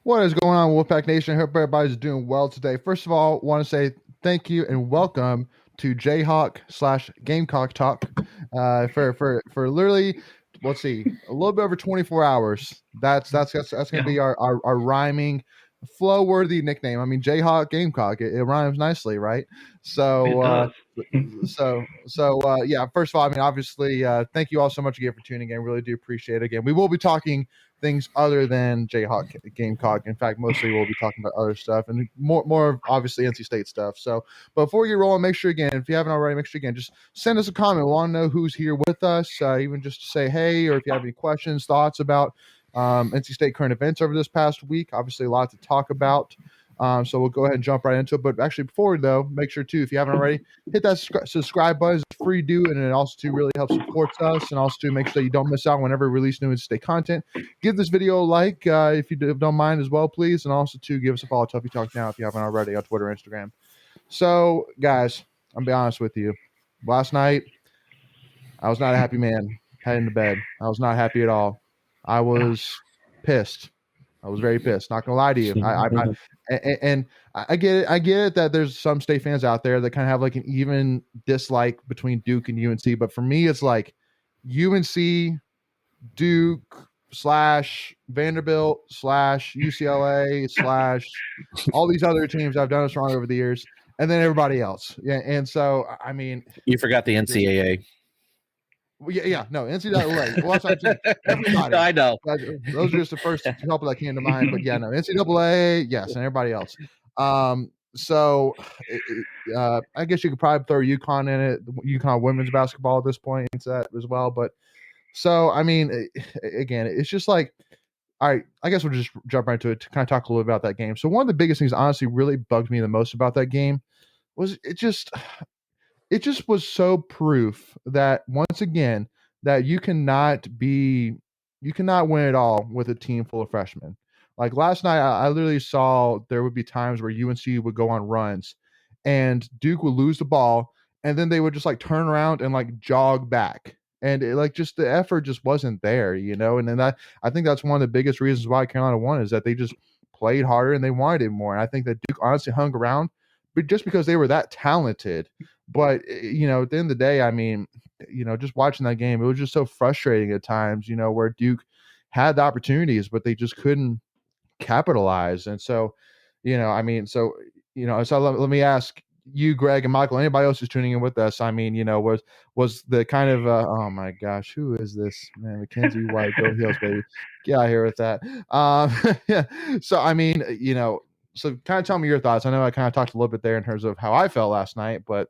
What is going on, Wolfpack Nation? I hope everybody's doing well today. First of all, want to say thank you and welcome to Jayhawk/Gamecock Talk. For literally, let's see, a little bit over 24 hours. That's going to be our rhyming, flow-worthy nickname. I mean, Jayhawk Gamecock. It rhymes nicely, right? So. Yeah. First of all, I mean, obviously, thank you all so much again for tuning in. Really do appreciate it. Again, we will be talking things other than Jayhawk Gamecock. In fact, mostly we'll be talking about other stuff and more obviously NC State stuff. So before you roll, make sure again, if you haven't already, make sure again, just send us a comment. We want to know who's here with us, even just to say hey, or if you have any questions, thoughts about NC State current events over this past week. Obviously, a lot to talk about. So we'll go ahead and jump right into it. But actually, before though, make sure too, if you haven't already, hit that subscribe button. It's free to do, and it also too really helps support us, and also to make sure that you don't miss out whenever we release new NC State content. Give this video a like if you don't mind as well, please, and also to give us a follow. Tuffy Talk Now if you haven't already on Twitter, Instagram. So, guys, I'm gonna be honest with you. Last night, I was not a happy man heading to bed. I was not happy at all. I was pissed. I was very pissed. Not gonna lie to you. I get it. I get it that there's some state fans out there that kind of have like an even dislike between Duke and UNC, but for me, it's like UNC, Duke / Vanderbilt / UCLA / all these other teams I've done us wrong over the years, and then everybody else. Yeah, and so I mean, you forgot the NCAA. No, NCAA. Well, everybody. I know. Those are just the first couple that came to mind. But yeah, no, NCAA, yes, and everybody else. So I guess you could probably throw UConn in it, UConn women's basketball at this point into that as well. But so, I mean, again, it's just like, all right, I guess we'll just jump right into it to kind of talk a little bit about that game. So one of the biggest things, honestly, really bugged me the most about that game was it just was so proof that once again that you cannot win it all with a team full of freshmen. Like last night, I literally saw there would be times where UNC would go on runs and Duke would lose the ball and then they would just like turn around and like jog back. And just the effort just wasn't there, and then I think that's one of the biggest reasons why Carolina won is that they just played harder and they wanted it more. And I think that Duke honestly hung around, but just because they were that talented. But, at the end of the day, I mean, just watching that game, it was just so frustrating at times, where Duke had the opportunities, but they just couldn't capitalize. And so, so let me ask you, Greg and Michael, anybody else who's tuning in with us, I mean, was the kind of, oh my gosh, who is this, man? Mackenzie White, go Heels, baby. Get out here with that. Yeah. So, I mean, so kind of tell me your thoughts. I know I kind of talked a little bit there in terms of how I felt last night, but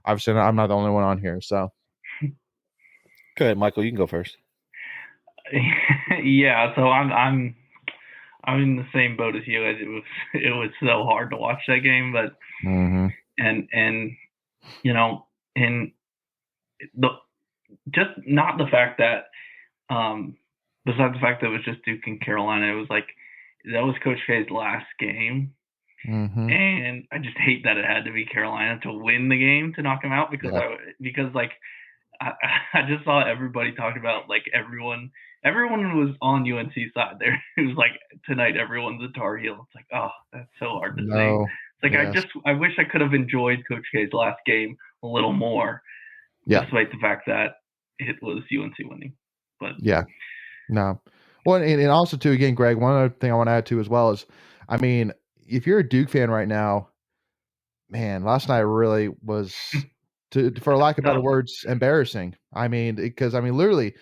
obviously I'm not the only one on here. So go ahead, Michael, you can go first. Yeah. So I'm in the same boat as you. It was so hard to watch that game, but and just not the fact that besides the fact that it was just Duke and Carolina, it was like that was Coach K's last game. And I just hate that it had to be Carolina to win the game to knock him out because I just saw everybody talking about like everyone was on UNC side there. It was like tonight everyone's a Tar Heel. It's like, oh, that's so hard to say. It's like I wish I could have enjoyed Coach K's last game a little more, despite the fact that it was UNC winning. But well, and also too, again, Greg, one other thing I want to add to as well is, I mean, if you're a Duke fan right now, man, last night really was, for lack of better words, embarrassing. I mean, because literally,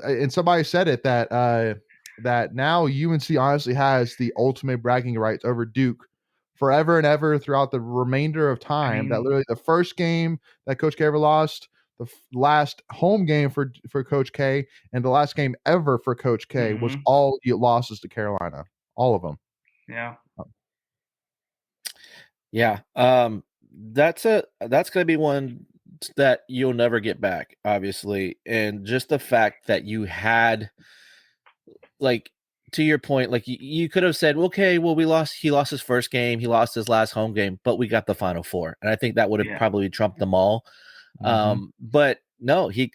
and somebody said it that now UNC honestly has the ultimate bragging rights over Duke forever and ever throughout the remainder of time. That literally the first game that Coach K ever lost, the last home game for Coach K, and the last game ever for Coach K was all losses to Carolina, all of them. Yeah. Yeah. That's going to be one that you'll never get back, obviously. And just the fact that you had, like, to your point, like you could have said, okay, well, he lost his first game. He lost his last home game, but we got the Final Four. And I think that would have probably trumped them all. But no, they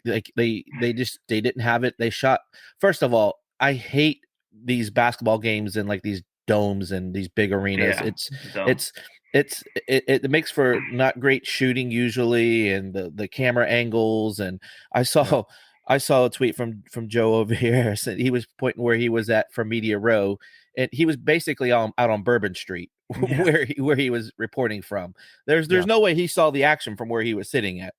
didn't have it. They shot. First of all, I hate these basketball games and like these domes and these big arenas. It makes for not great shooting usually, and the camera angles. And I saw a tweet from Joe over here. Said he was pointing where he was at from Media Row, and he was basically out on Bourbon Street where he was reporting from. There's no way he saw the action from where he was sitting at.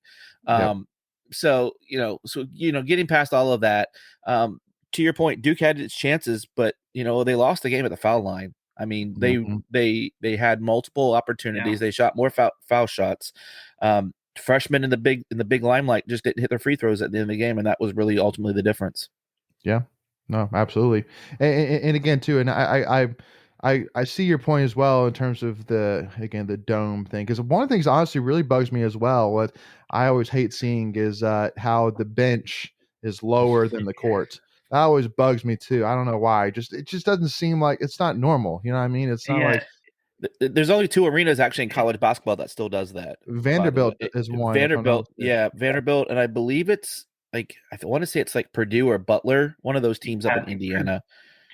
So getting past all of that, to your point, Duke had its chances, but they lost the game at the foul line. I mean, they had multiple opportunities. They shot more foul shots. Freshmen in the big limelight just didn't hit their free throws at the end of the game, and that was really ultimately the difference. Yeah, no, absolutely. And again, too, and I see your point as well in terms of the dome thing, because one of the things honestly really bugs me as well, what I always hate seeing is how the bench is lower than the court. That always bugs me too. I don't know why. It just doesn't seem like it's not normal. You know what I mean? It's not like there's only 2 arenas actually in college basketball that still does that. Vanderbilt is one. Vanderbilt, Vanderbilt, and I believe it's like I want to say it's like Purdue or Butler, one of those teams up in Indiana.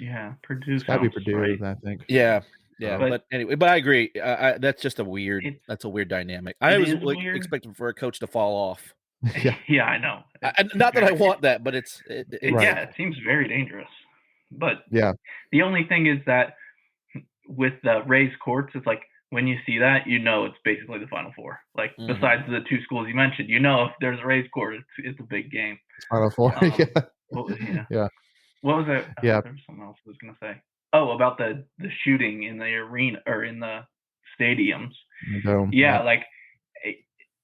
Yeah, Purdue. It's gotta be Purdue, right. I think. Yeah. But anyway, I agree. That's just a weird dynamic. I was expecting for a coach to fall off. Yeah, I know. Not that I want that, but it seems very dangerous. But the only thing is that with the raised courts, it's like when you see that, it's basically the Final Four. Like besides the 2 schools you mentioned, if there's a raised court, it's a big game. Final Four. What was it? Yeah. There was something else I was gonna say. Oh, about the shooting in the arena or in the stadiums. Like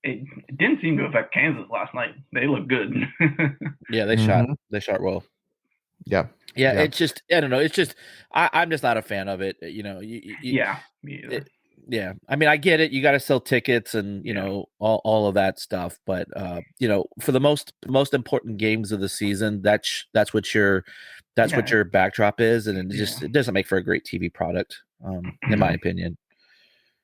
it didn't seem to affect Kansas last night. They looked good. They shot well. Yeah. It's just I don't know. It's just I'm just not a fan of it. Me either. I mean, I get it. You got to sell tickets and all of that stuff. But for the most important games of the season, that's what your backdrop is, and it doesn't make for a great TV product, in my opinion.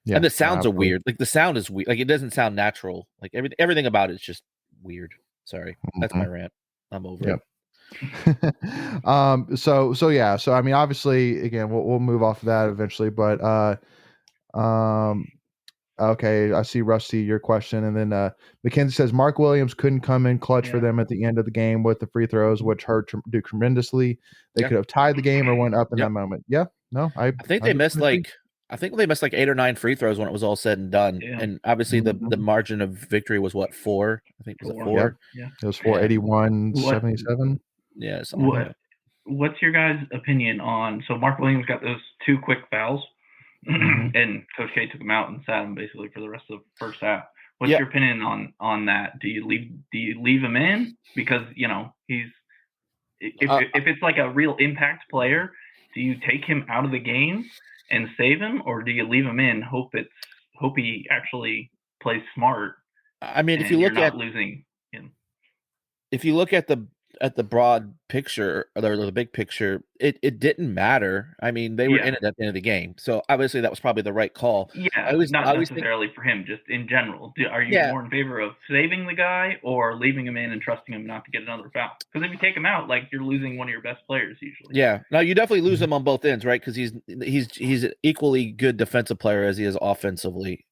Yeah, and the sounds are weird. Like the sound is weird. Like it doesn't sound natural. Like everything about it is just weird. Sorry, that's my rant. I'm over it. So I mean, obviously, again, we'll move off of that eventually, but okay, I see Rusty, your question, and then Mackenzie says Mark Williams couldn't come in clutch for them at the end of the game with the free throws, which hurt Duke tremendously. They could have tied the game or went up in that moment. I think they missed like 8 or 9 free throws when it was all said and done. And obviously the margin of victory was what, 4? I think it was 4. Yeah. It was 481-77. Yeah. What's your guys' opinion on? So Mark Williams got those 2 quick fouls, and Coach K took him out and sat him basically for the rest of the first half. What's your opinion on that? Do you leave him in because he's if it's like a real impact player? Do you take him out of the game and save him, or do you leave him in? Hope he actually plays smart. I mean, if you look at losing him, if you look at the broad picture or the big picture, it didn't matter. I mean, they were in it at the end of the game, so obviously that was probably the right call. Not necessarily for him, just in general. Are you more in favor of saving the guy or leaving him in and trusting him not to get another foul? Because if you take him out, like you're losing one of your best players usually. Yeah, no, you definitely lose him on both ends, right? Because he's an equally good defensive player as he is offensively.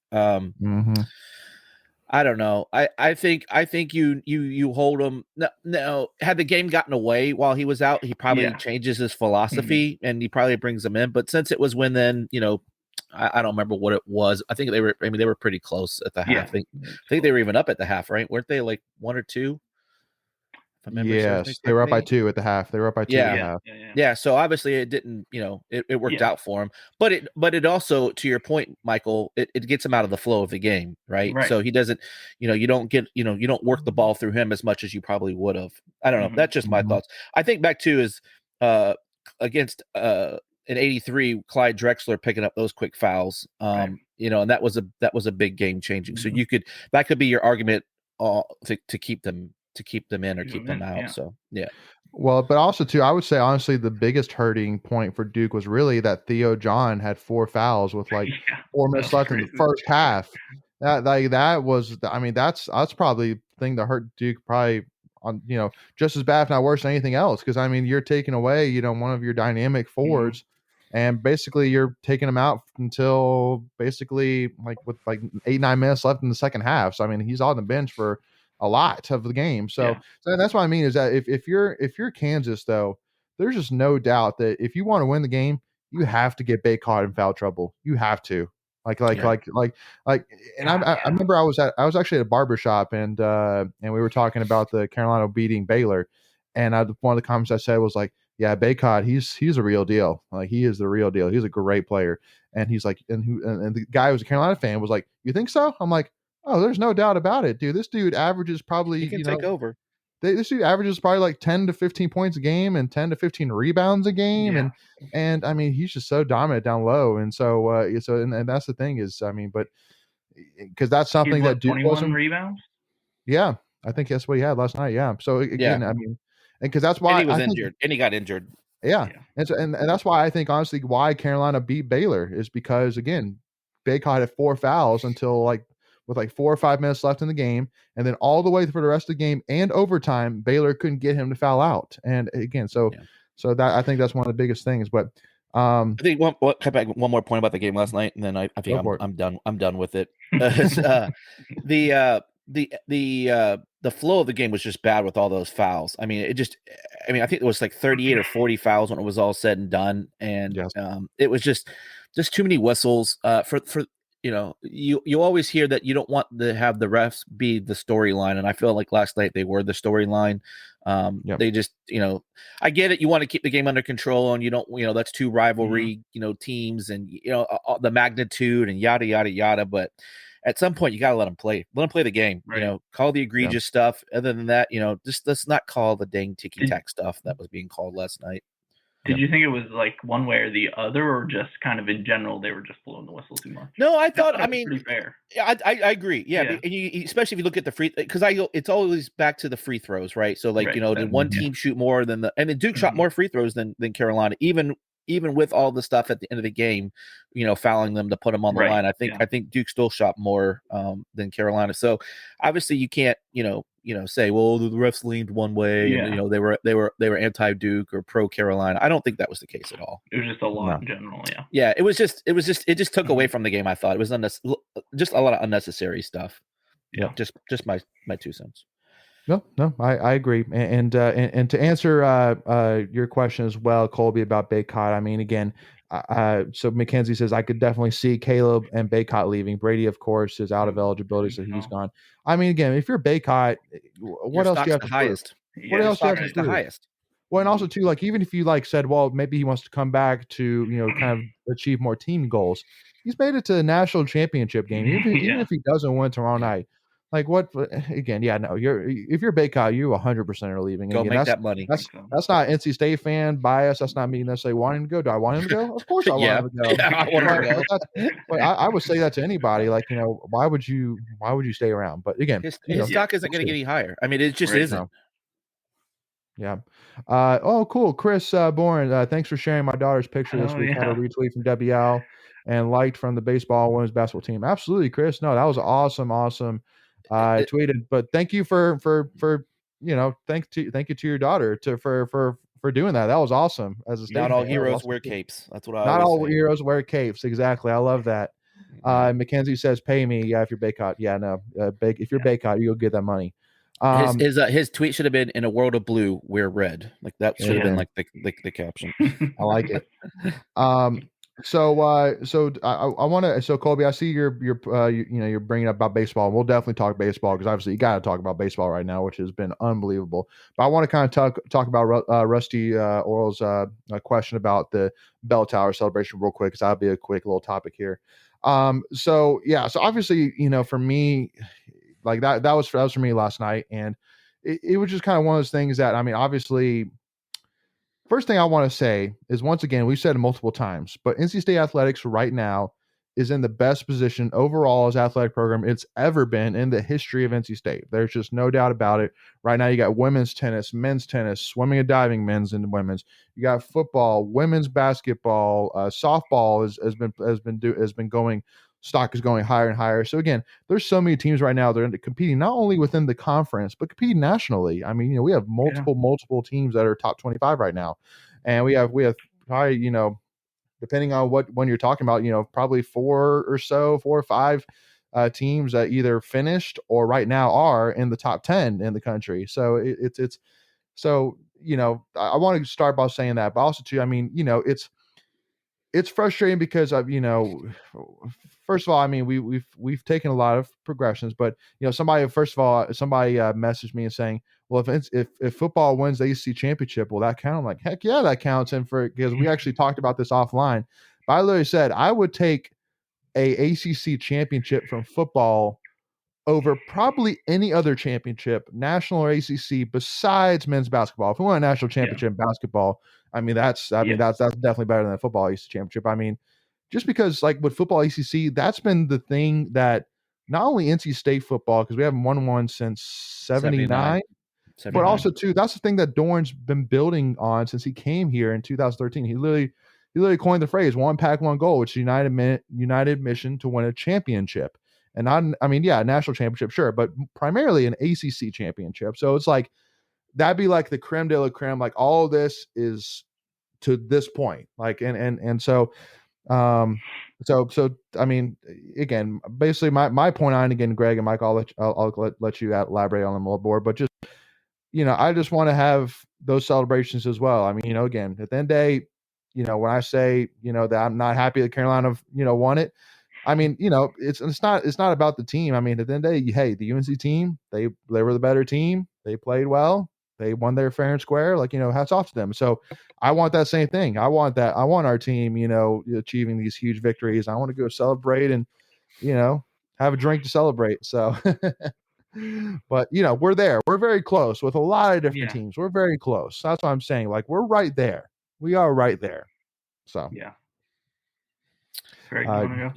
I don't know. I think you hold him. No, had the game gotten away while he was out, he probably changes his philosophy and he probably brings him in. But since it was when then, I don't remember what it was. I think they were pretty close at the half. I think they were even up at the half, right? Weren't they like 1 or 2? Yes, they were up by 2 at the half. They were up by 2 at the half. Yeah. So obviously it didn't, it worked out for him. But it also, to your point, Michael, it gets him out of the flow of the game, right? So he doesn't, you don't work the ball through him as much as you probably would have. I don't know. That's just my thoughts. I think back to is against in 83, Clyde Drexler picking up those quick fouls. And that was a big game changing. So that could be your argument to keep them in or keep them out. So well, but also too, I would say honestly the biggest hurting point for Duke was really that Theo John had 4 fouls with like 4 minutes left in the first half. That was, I mean, that's probably the thing that hurt Duke probably on just as bad if not worse than anything else, because I mean you're taking away one of your dynamic forwards and basically you're taking him out until basically with 8-9 minutes left in the second half. So I mean, he's on the bench for a lot of the game. So that's what I mean is that if you're Kansas though, there's just no doubt that if you want to win the game, you have to get Baycott in foul trouble. You have to. And I remember I was actually at a barber shop and we were talking about the Carolina beating Baylor, and one of the comments I said was like, yeah, Baycott, he's a real deal. Like, he is the real deal. He's a great player. And he's like, and the guy who was a Carolina fan was like, you think so? I'm like, oh, there's no doubt about it, dude. This dude averages probably, he can take over. This dude averages probably like 10 to 15 points a game and 10 to 15 rebounds a game. Yeah. And I mean, he's just so dominant down low. And so, and that's the thing is, I mean, but because that's something that Duke 21 rebounds. Yeah. I think that's what he had last night. Yeah. So again, I mean, and because that's why he was injured and he got injured. Yeah. And so, and that's why I think honestly why Carolina beat Baylor is because again, Baycott had 4 fouls until with 4 or 5 minutes left in the game, and then all the way for the rest of the game and overtime, Baylor couldn't get him to foul out. And again, so that I think that's one of the biggest things. But I think one more point about the game last night, and then I think I'm done. I'm done with it. The flow of the game was just bad with all those fouls. I mean, I think it was like 38 or 40 fouls when it was all said and done, and it was just too many whistles for you always hear that you don't want to have the refs be the storyline, and I feel like last night they were the storyline. They just, I get it. You want to keep the game under control, and you don't, that's two rivalry, teams, and the magnitude and yada yada yada. But at some point, you got to let them play. Let them play the game. Right. Call the egregious stuff. Other than that, just let's not call the dang ticky tack stuff that was being called last night. Did you think it was like one way or the other, or just kind of in general they were just blowing the whistle too much? No, I thought. I mean, pretty fair. I agree. Yeah, and especially if you look at the free, because it's always back to the free throws, right? So did one team shoot more than and then Duke shot more free throws than Carolina, even with all the stuff at the end of the game, fouling them to put them on the line. I think Duke still shot more than Carolina. So obviously you can't say, well, the refs leaned one way and they were anti-Duke or pro Carolina. I don't think that was the case at all. It was just a lot in general. It just took away from the game. I thought it was just a lot of unnecessary stuff. Just my 2 cents. No, I agree. And to answer your question as well, Colby, about Baycott, I mean, again, so Mackenzie says, I could definitely see Caleb and Baycott leaving. Brady, of course, is out of eligibility, so he's gone. I mean, again, if you're Baycott, what else do you have to do? What else do you have to do? Highest. Well, and also too, even if you said, well, maybe he wants to come back to, kind of achieve more team goals. He's made it to the national championship game, even if he doesn't win tomorrow night. What again? Yeah, no. If you're Baycott, you 100% are leaving. Go make that money. That's not NC State fan bias. That's not me necessarily wanting to go. Do I want him to go? Of course I want him to go. I want him to go. I would say that to anybody. Why would you stay around? But again, his stock isn't going to get any higher. I mean, it just isn't. Yeah. Oh, cool. Chris Bourne, thanks for sharing my daughter's picture this week. Had a retweet from WL and liked from the baseball women's basketball team. Absolutely, Chris. No, that was awesome. I tweeted, but thank you for thank you to your daughter for doing that. That was awesome. As a not all heroes wear capes. That's what I not all say. Heroes wear capes. Exactly. I love that. Mackenzie says, "Pay me." Yeah, if you're Baycott. Yeah, no. If you're Baycott, you'll get that money. His tweet should have been, "In a world of blue, wear red." Like that should have been like the caption. I like it. So I want to. So Colby, I see you're bringing up about baseball. And we'll definitely talk baseball because obviously you got to talk about baseball right now, which has been unbelievable. But I want to kind of talk about Rusty Oral's question about the bell tower celebration real quick because that'll be a quick little topic here. So obviously for me, that was for me last night, and it was just kind of one of those things that I mean obviously. First thing I want to say is, once again, we've said it multiple times, but NC State athletics right now is in the best position overall as athletic program it's ever been in the history of NC State. There's just no doubt about it. Right now, you got women's tennis, men's tennis, swimming and diving, men's and women's. You got football, women's basketball, softball has been going. Stock is going higher and higher. So again, there's so many teams right now that are competing not only within the conference, but competing nationally. I mean, we have multiple teams that are top 25 right now. And we have probably, depending on when you're talking about, probably four or five teams that either finished or right now are in the top 10 in the country. So it's so, I want to start by saying that, but also too, I mean, it's frustrating because of, first of all, I mean, we've taken a lot of progressions, but somebody messaged me and saying, well, if football wins the ACC championship, will that count? I'm like, heck yeah, that counts. And because we actually talked about this offline, but I literally said I would take a ACC championship from football over probably any other championship, national or ACC, besides men's basketball. If we want a national championship in basketball, I mean that's definitely better than a football ACC championship. I mean, just because like with football ACC, that's been the thing that not only NC State football, because we haven't won one since 79, but also too, that's the thing that Dorn's been building on since he came here in 2013. He literally coined the phrase "one pack, one goal," which is united mission to win a championship. And a national championship, sure, but primarily an ACC championship. So it's like that'd be like the creme de la creme. Like all of this is to this point. Like so I mean, again, basically my point on, again, Greg and Mike, I'll let you elaborate on them a little more, but just I just want to have those celebrations as well. I mean, again, at the end of the day, when I say that I'm not happy that Carolina won it. I mean, it's not about the team. I mean, at the end of the day, hey, the UNC team, they were the better team. They played well. They won their fair and square. Like, hats off to them. So I want that same thing. I want our team, achieving these huge victories. I want to go celebrate and, have a drink to celebrate. So, but we're there. We're very close with a lot of different teams. We're very close. That's what I'm saying. Like, we're right there. We are right there. So, yeah. Greg, you want to go?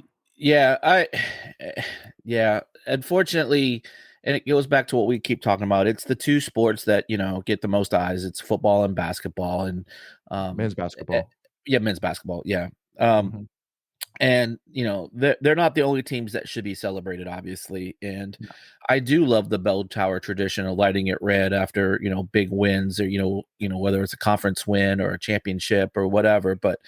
Yeah, unfortunately, and it goes back to what we keep talking about. It's the two sports that, get the most eyes. It's football and basketball and men's basketball. Men's basketball. Yeah. And, they're not the only teams that should be celebrated, obviously. And I do love the bell tower tradition of lighting it red after, big wins or, whether it's a conference win or a championship or whatever. But,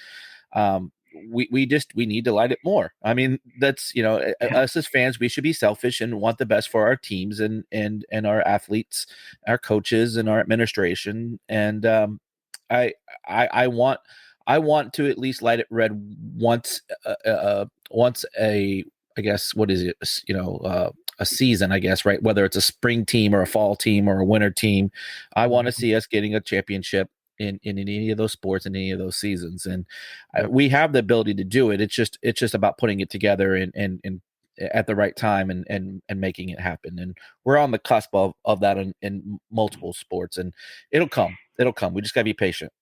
we need to light it more. I mean, that's, us as fans, we should be selfish and want the best for our teams and our athletes, our coaches and our administration. And I want to at least light it red once I guess, what is it? A season, I guess, right? Whether it's a spring team or a fall team or a winter team, I want to see us getting a championship in any of those sports in any of those seasons. And we have the ability to do it. It's just about putting it together and at the right time and making it happen. And we're on the cusp of that in multiple sports, and it'll come. We just gotta be patient.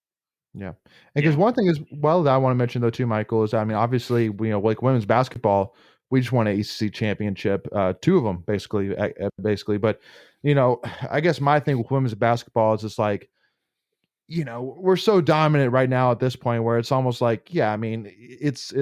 Yeah. And because one thing is, well, that I want to mention though too, Michael, is, I mean, obviously, like women's basketball, we just won an ACC championship, two of them basically. But, I guess my thing with women's basketball is just like, we're so dominant right now at this point where it's almost like, yeah, I mean, it's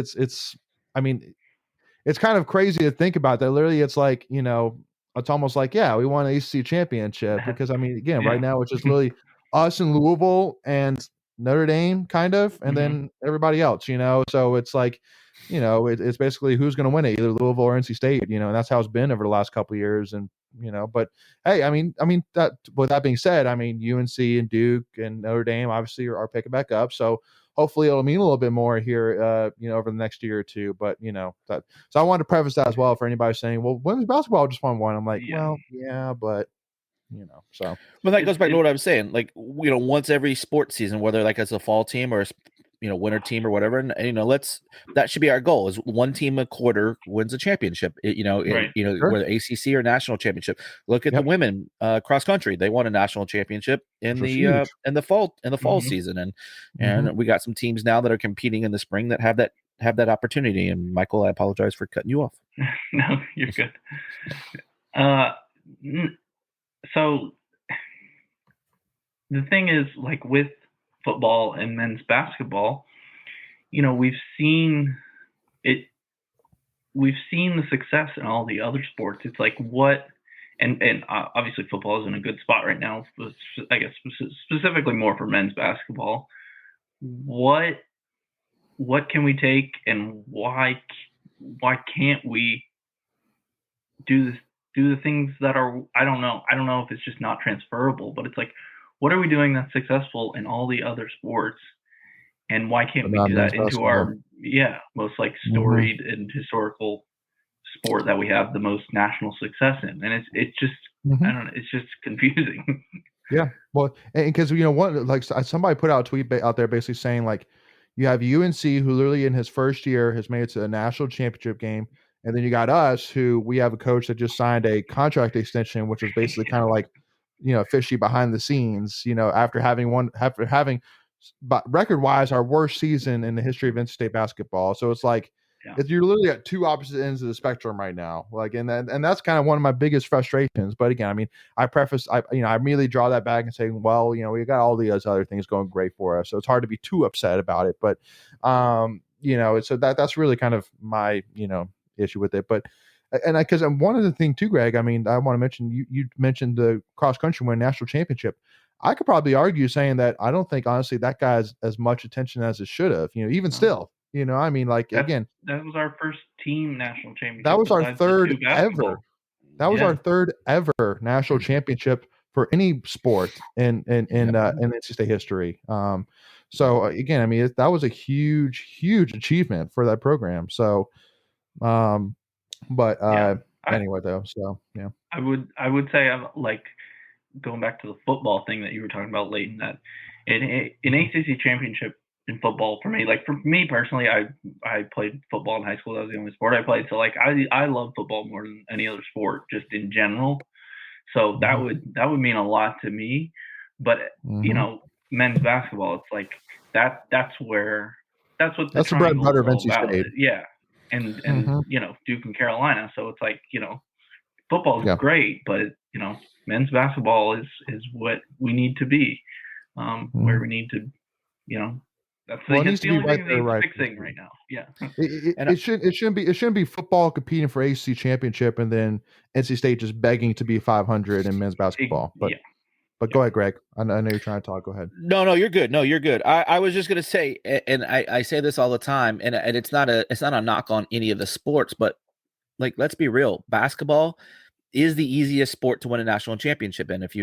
kind of crazy to think about that. Literally, it's like, it's almost like, yeah, we won an ACC championship because, I mean, again, right now it's just literally us in Louisville and Notre Dame kind of, and then everybody else, so it's like, it's basically who's going to win it, either Louisville or NC State, and that's how it's been over the last couple of years. And, but hey, I mean, that, with that being said, I mean, UNC and Duke and Notre Dame obviously are picking back up. So hopefully it'll mean a little bit more here, over the next year or two. But, so I wanted to preface that as well for anybody saying, well, women's basketball just won one. I'm like, well, yeah, but so. Well, that goes back to what I was saying. Like, once every sports season, whether like as a fall team or winter team or whatever, and that should be our goal, is one team a quarter wins a championship. Right. Whether ACC or national championship. Look at the women cross country; they won a national championship in the fall season, and we got some teams now that are competing in the spring that have that opportunity. And Michael, I apologize for cutting you off. No, you're good. So the thing is, like with football and men's basketball, we've seen the success in all the other sports. It's like and obviously football is in a good spot right now, but I guess specifically more for men's basketball. What what can we take, and why can't we do the things that are, I don't know if it's just not transferable, but it's like, what are we doing that's successful in all the other sports, and why can't we do that into our most like storied and historical sport that we have the most national success in? And it's just I don't know, it's just confusing. Yeah, well, and because what, like somebody put out a tweet out there basically saying like, you have UNC who literally in his first year has made it to a national championship game, and then you got us who we have a coach that just signed a contract extension, which was basically kind of like, fishy behind the scenes, after having but record wise our worst season in the history of NC State basketball. So it's like, you're literally at two opposite ends of the spectrum right now. Like, and that's kind of one of my biggest frustrations. But again, I mean, I immediately draw that back and say, well, we got all these other things going great for us, so it's hard to be too upset about it. But, so that's really kind of my, issue with it. But, and because one other thing too, Greg, I mean, I want to mention, you mentioned the cross country win national championship. I could probably argue saying that I don't think honestly that guy's as much attention as it should have, even still. I mean, like, again, that was our first team national championship. That was our third ever. That was our third ever national championship for any sport in NC State history. So again, I mean, that was a huge achievement for that program. So, anyway, though, so yeah, I would say I'm like going back to the football thing that you were talking about, Leighton. That in ACC championship in football, for me, like for me personally, I played football in high school. That was the only sport I played. So like I love football more than any other sport, just in general. So that would mean a lot to me. But men's basketball, it's like that's what the bread and butter of NC State. Yeah, and Duke and Carolina. So it's like football is great, but men's basketball is what we need to be, where we need to that's the only thing that's fixing right now. Yeah. It shouldn't be football competing for ACC championship and then NC State just begging to be 500 in men's basketball. But go ahead, Greg. I know you're trying to talk. Go ahead. No, you're good. No, you're good. I was just gonna say, and I say this all the time, and it's not a knock on any of the sports, but like, let's be real, basketball is the easiest sport to win a national championship in. If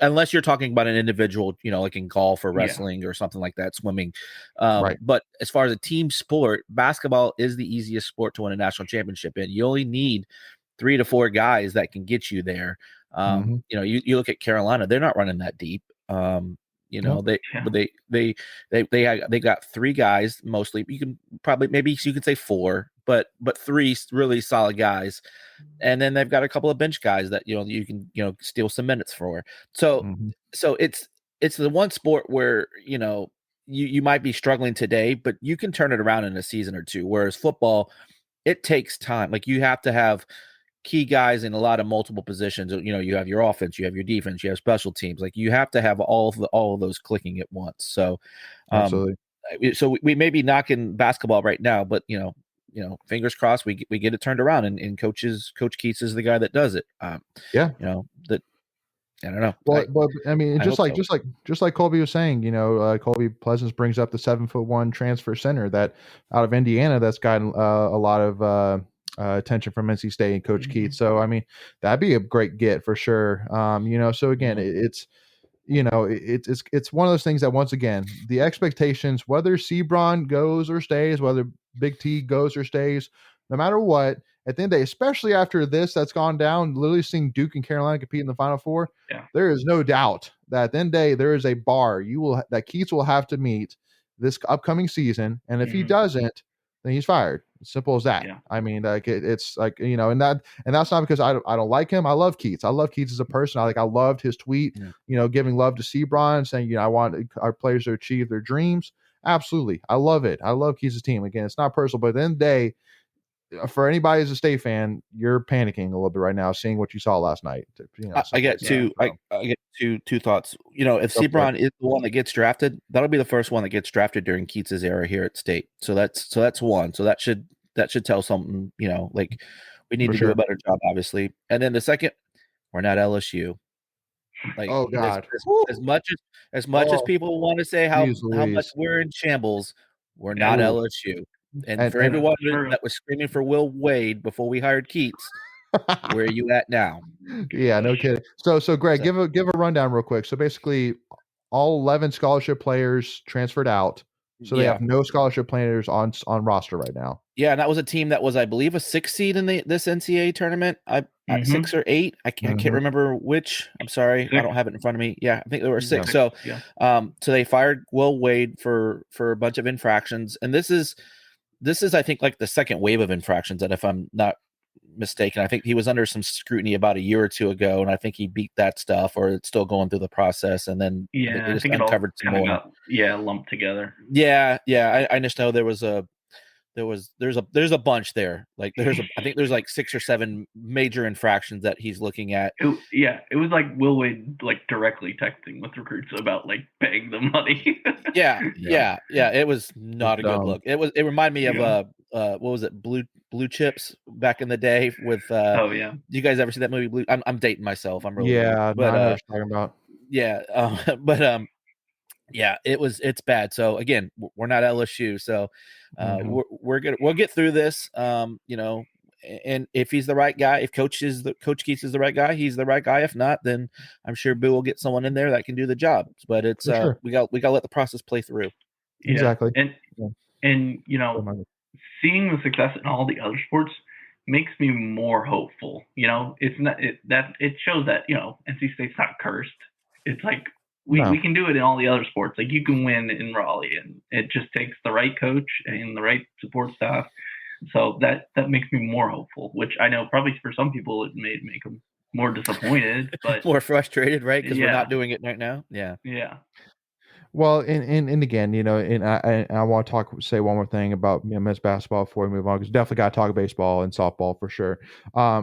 unless you're talking about an individual, like in golf or wrestling or something like that, swimming. Right. But as far as a team sport, basketball is the easiest sport to win a national championship in. You only need 3 to 4 guys that can get you there. You look at Carolina, they're not running that deep. They got 3 guys mostly. You can probably, maybe you can say 4, but 3 really solid guys, and then they've got a couple of bench guys that you can steal some minutes for. So it's the one sport where you might be struggling today, but you can turn it around in a season or two. Whereas football, it takes time. Like, you have to have key guys in a lot of multiple positions. You have your offense, you have your defense, you have special teams. Like, you have to have all of those clicking at once. So, absolutely. So we may be knocking basketball right now, but fingers crossed we get it turned around, and Coach Keats is the guy that does it. That. I don't know. Well, I mean, just like Colby was saying, Colby Pleasance brings up the 7'1" transfer center that out of Indiana that's gotten a lot of attention from NC State and Coach Keats. So I mean, that'd be a great get for sure. So again, it's one of those things that, once again, the expectations, whether Seabron goes or stays, whether Big T goes or stays, no matter what, at the end of the day, especially after this that's gone down, literally seeing Duke and Carolina compete in the Final Four, there is no doubt that at the end of the day, there is a bar that Keats will have to meet this upcoming season. And if he doesn't, then he's fired. Simple as that. Yeah. I mean, like, it's like, and that's not because I don't like him. I love Keats. I love Keats as a person. I loved his tweet, giving love to Seabron, saying, I want our players to achieve their dreams. Absolutely. I love it. I love Keats' team. Again, it's not personal, but at the end of the day, for anybody who's a State fan, you're panicking a little bit right now, seeing what you saw last night. I get two thoughts. If Seabron is the one that gets drafted, that'll be the first one that gets drafted during Keats' era here at State. So that's one. So that should tell something. Like, we need to do a better job, obviously. And then the second, we're not LSU. Like, oh God, as much as people want to say how much we're in shambles, We're not LSU. And for everyone that was screaming for Will Wade before we hired Keats, where are you at now? Yeah, no kidding. So Greg, give a rundown real quick. So basically, all 11 scholarship players transferred out. So they have no scholarship players on roster right now. Yeah, and that was a team that was, I believe, a 6 seed in this NCAA tournament. 6 or 8. I can't remember which. I'm sorry, 6. I don't have it in front of me. Yeah, I think there were 6. So, so they fired Will Wade for a bunch of infractions, and this is I think like the second wave of infractions. And if I'm not mistaken, I think he was under some scrutiny about a year or two ago, and I think he beat that stuff, or it's still going through the process, and then they just uncovered some more. Lumped together. Yeah. I just know there's a bunch there. Like I think there's like 6 or 7 major infractions that he's looking at. It was like Will Wade like directly texting with recruits about like paying them money. Yeah. It was not a good look. It reminded me of what was it, Blue Chips back in the day with oh yeah. Do you guys ever see that movie Blue? I'm dating myself. I'm really but I know what you're talking about. Yeah, yeah, it's bad. So again, we're not LSU, so we'll get through this. And if he's the right guy, if Coach Keats is the right guy, he's the right guy. If not, then I'm sure Boo will get someone in there that can do the job. But it's we got to let the process play through. Yeah. Exactly. And seeing the success in all the other sports makes me more hopeful. It's not it shows that NC State's not cursed. It's like we can do it in all the other sports. Like you can win in Raleigh, and it just takes the right coach and the right support staff. So that makes me more hopeful, which I know probably for some people it may make them more disappointed, but more frustrated, right? Because we're not doing it right now. Yeah. Yeah. Well, and again, and I want to say one more thing about men's basketball before we move on, because definitely got to talk baseball and softball for sure.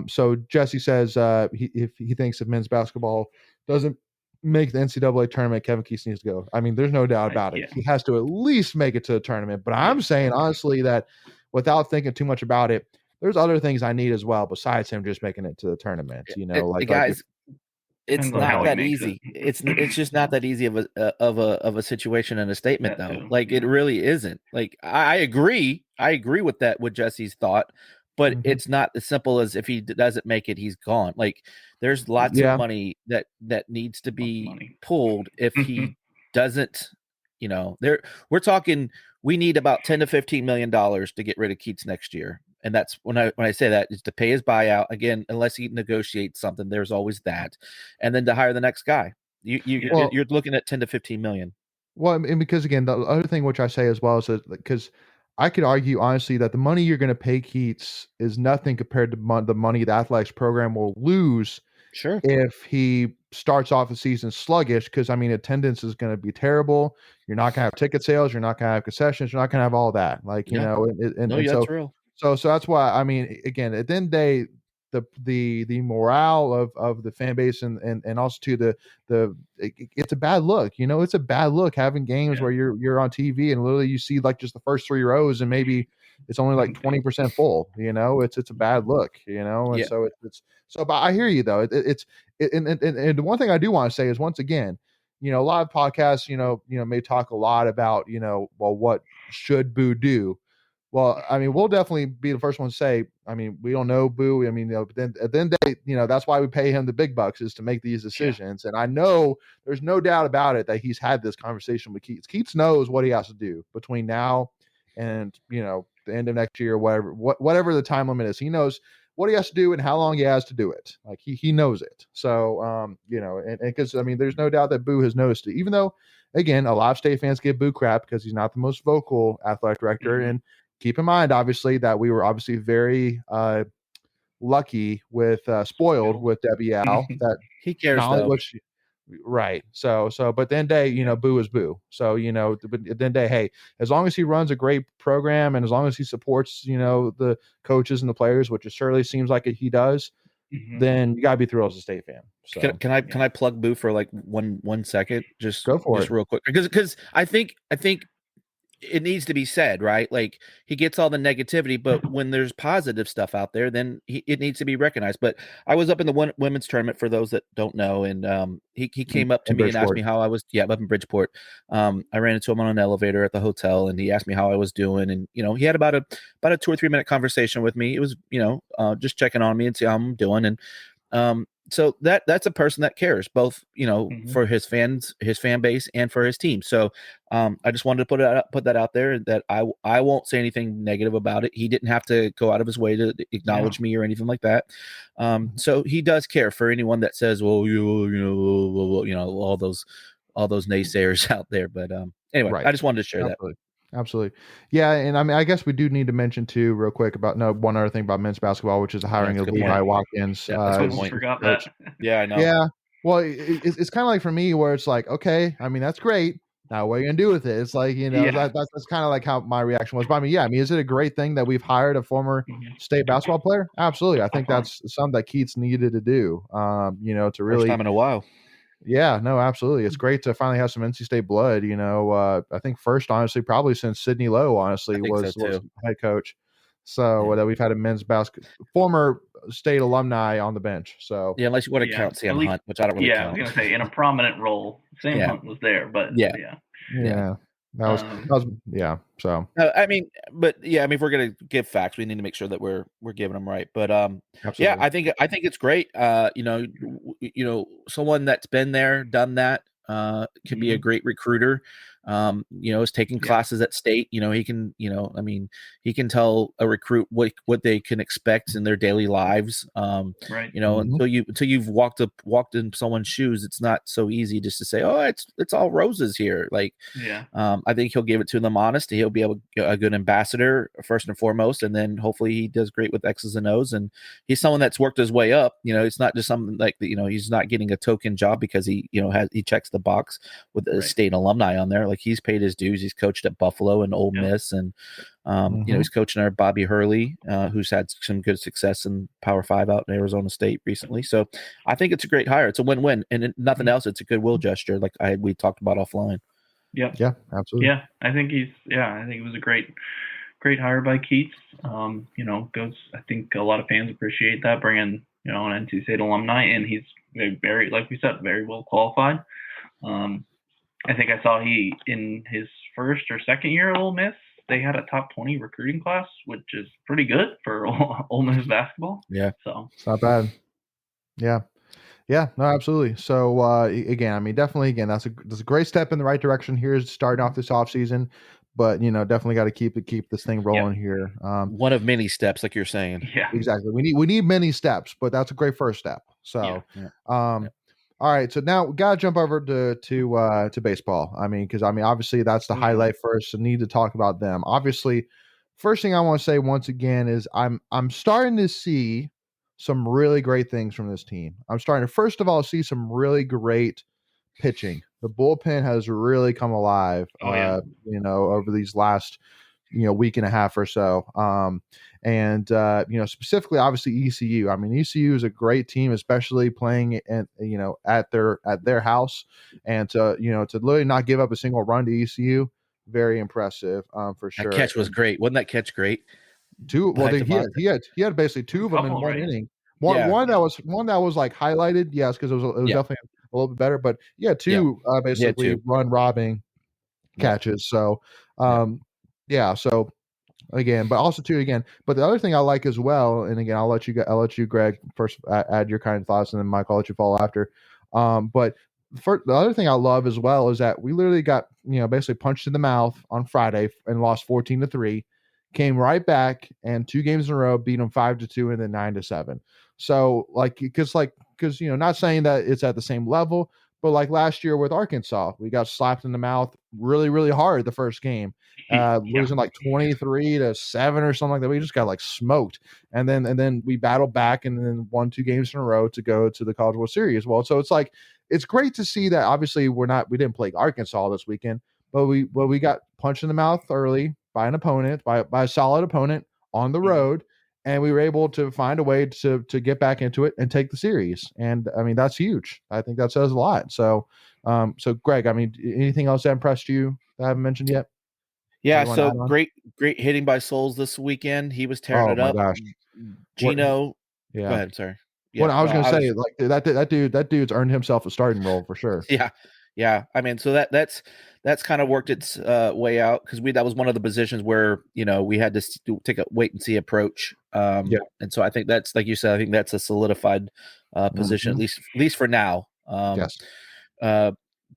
So Jesse says if he thinks if men's basketball doesn't make the NCAA tournament, Kevin Keats needs to go. I mean, there's no doubt about it. He has to at least make it to the tournament. But I'm saying honestly that without thinking too much about it, there's other things I need as well besides him just making it to the tournament. Guys. It's not that easy. It's just not that easy of a situation and a statement though. Like it really isn't. Like I agree with that, with Jesse's thought, but it's not as simple as if he doesn't make it, he's gone. Like there's lots of money that needs to be pulled if he doesn't. We're talking. We need about $10 to $15 million to get rid of Keats next year. And that's when I say that is to pay his buyout again, unless he negotiates something. There's always that, and then to hire the next guy. You're looking at 10 to 15 million. Well, and because again, the other thing which I say as well is that because I could argue honestly that the money you're going to pay Keats is nothing compared to the money the athletics program will lose. Sure. If he starts off the season sluggish, because I mean attendance is going to be terrible. You're not going to have ticket sales. You're not going to have concessions. You're not going to have all that. Like that's real. So that's why I mean, again, at the end of the day, the morale of the fan base and also to it's a bad look. It's a bad look having games where you're on TV and literally you see like just the first 3 rows and maybe it's only like 20% full. It's a bad look. And so it's so. But I hear you though. And the one thing I do want to say is once again, a lot of podcasts, may talk a lot about well, what should Boo do? Well, I mean, we'll definitely be the first one to say, I mean, we don't know Boo. I mean, but then at the end of the day, that's why we pay him the big bucks is to make these decisions. Yeah. And I know there's no doubt about it that he's had this conversation with Keats. Keats knows what he has to do between now and, the end of next year, whatever the time limit is. He knows what he has to do and how long he has to do it. Like he knows it. So, and because, I mean, there's no doubt that Boo has noticed it, even though, again, a lot of State fans give Boo crap because he's not the most vocal athletic director. And keep in mind, obviously, that we were obviously very lucky with spoiled with Debbie Al. That he cares though. Right. So, but then day, Boo is Boo. So, but then day, hey, as long as he runs a great program and as long as he supports, the coaches and the players, which it surely seems like he does, then you gotta be thrilled as a State fan. So can I plug Boo for like one second? Just go for it real quick because I think it needs to be said, right? Like he gets all the negativity, but when there's positive stuff out there, then it needs to be recognized. But I was up in the women's tournament for those that don't know, and he came up to In me and asked Bridgeport. me how I was. Yeah, up in Bridgeport. I ran into him on an elevator at the hotel, and he asked me how I was doing, and he had about a 2 or 3 minute conversation with me. It was just checking on me and see how I'm doing, and so that's a person that cares both, for his fans, his fan base, and for his team. So I just wanted to put that out there, that I won't say anything negative about it. He didn't have to go out of his way to acknowledge me or anything like that. So he does care for anyone that says, well, all those naysayers out there. But anyway, Right. I just wanted to share Absolutely. Absolutely. Yeah, and I mean, I guess we do need to mention too, real quick, about one other thing about men's basketball, which is the hiring of Levi Watkins. Yeah, that's a good point. Forgot that. Yeah, I know. Yeah. Well, it's kind of like for me where it's like, okay, I mean, that's great. Now, what are you gonna do with it? It's like, that's kind of like how my reaction was. But I mean, is it a great thing that we've hired a former state basketball player? Absolutely. I think that's something that Keats needed to do. To really First time in a while. Yeah, no, absolutely. It's great to finally have some NC State blood. I think first, honestly, probably since Sidney Lowe, honestly, was head coach. So that we've had a men's former state alumni on the bench. So yeah, unless you want to count Sam Hunt, which I don't really count. I was gonna say in a prominent role, Sam Hunt was there, but that was So I mean, if we're gonna give facts, we need to make sure that we're giving them right. But absolutely. I think it's great. Someone that's been there, done that, can be a great recruiter. Is taking classes at state. He can, he can tell a recruit what they can expect in their daily lives. Right. Until you've walked in someone's shoes, it's not so easy just to say, oh, it's all roses here. Like, I think he'll give it to them honest. He'll be a good ambassador first and foremost, and then hopefully he does great with X's and O's. And he's someone that's worked his way up. It's not just something like that. He's not getting a token job because he checks the box with a state alumni on there. Like, he's paid his dues. He's coached at Buffalo and Ole Miss, and he's coaching our Bobby Hurley, who's had some good success in Power 5 out in Arizona State recently. So I think it's a great hire. It's a win-win, and nothing else. It's a goodwill gesture, like we talked about offline. Yeah, absolutely. Yeah, I think it was a great hire by Keats. I think a lot of fans appreciate that, bringing an NC State alumni, and he's very, like we said, very well qualified. I think I saw he, in his first or second year at Ole Miss, they had a top 20 recruiting class, which is pretty good for Ole Miss basketball. Yeah. So it's not bad. Yeah. Yeah, no, absolutely. So again, I mean, definitely, that's a great step in the right direction. Here's starting off this offseason, but definitely got to keep this thing rolling here. One of many steps, like you're saying. Yeah, exactly. We need many steps, but that's a great first step. So, all right. So now we gotta jump over to baseball. I mean, because obviously that's the highlight first. So need to talk about them. Obviously, first thing I want to say once again is I'm starting to see some really great things from this team. I'm starting to, first of all, see some really great pitching. The bullpen has really come alive. Over these last week and a half or so. Specifically, obviously ECU. I mean, ECU is a great team, especially playing at their house, and to literally not give up a single run to ECU, very impressive for sure. That catch was great. Wasn't that catch great? He had basically two of them in one inning. One that was like highlighted, yes, because it was definitely a little bit better. But two basically run robbing catches. So so again, but also but the other thing I like as well, and again, I'll let you, Greg, first add your kind of thoughts, and then Mike, I'll let you follow after. But the other thing I love as well is that we literally got basically punched in the mouth on Friday and lost 14-3, came right back and 2 games in a row beat them 5-2 and then 9-7. So because not saying that it's at the same level, but like last year with Arkansas, we got slapped in the mouth really, really hard the first game, losing like 23-7 or something like that. We just got smoked, and then we battled back and then won 2 games in a row to go to the College World Series. Well, so it's great to see that. Obviously, we didn't play Arkansas this weekend, but we got punched in the mouth early by an opponent, by a solid opponent on the road. And we were able to find a way to get back into it and take the series. And I mean, that's huge. I think that says a lot. So, Greg, I mean, anything else that impressed you that I haven't mentioned yet? Yeah, so great hitting by Souls this weekend. He was tearing it up. Oh my gosh. Gino, yeah. Go ahead. Sorry. Yeah, well, I was gonna say like that dude's earned himself a starting role for sure. Yeah. I mean, so that's kind of worked its way out because that was one of the positions where we had to take a wait and see approach. And so I think that's, like you said, I think that's a solidified position at least for now. Yes.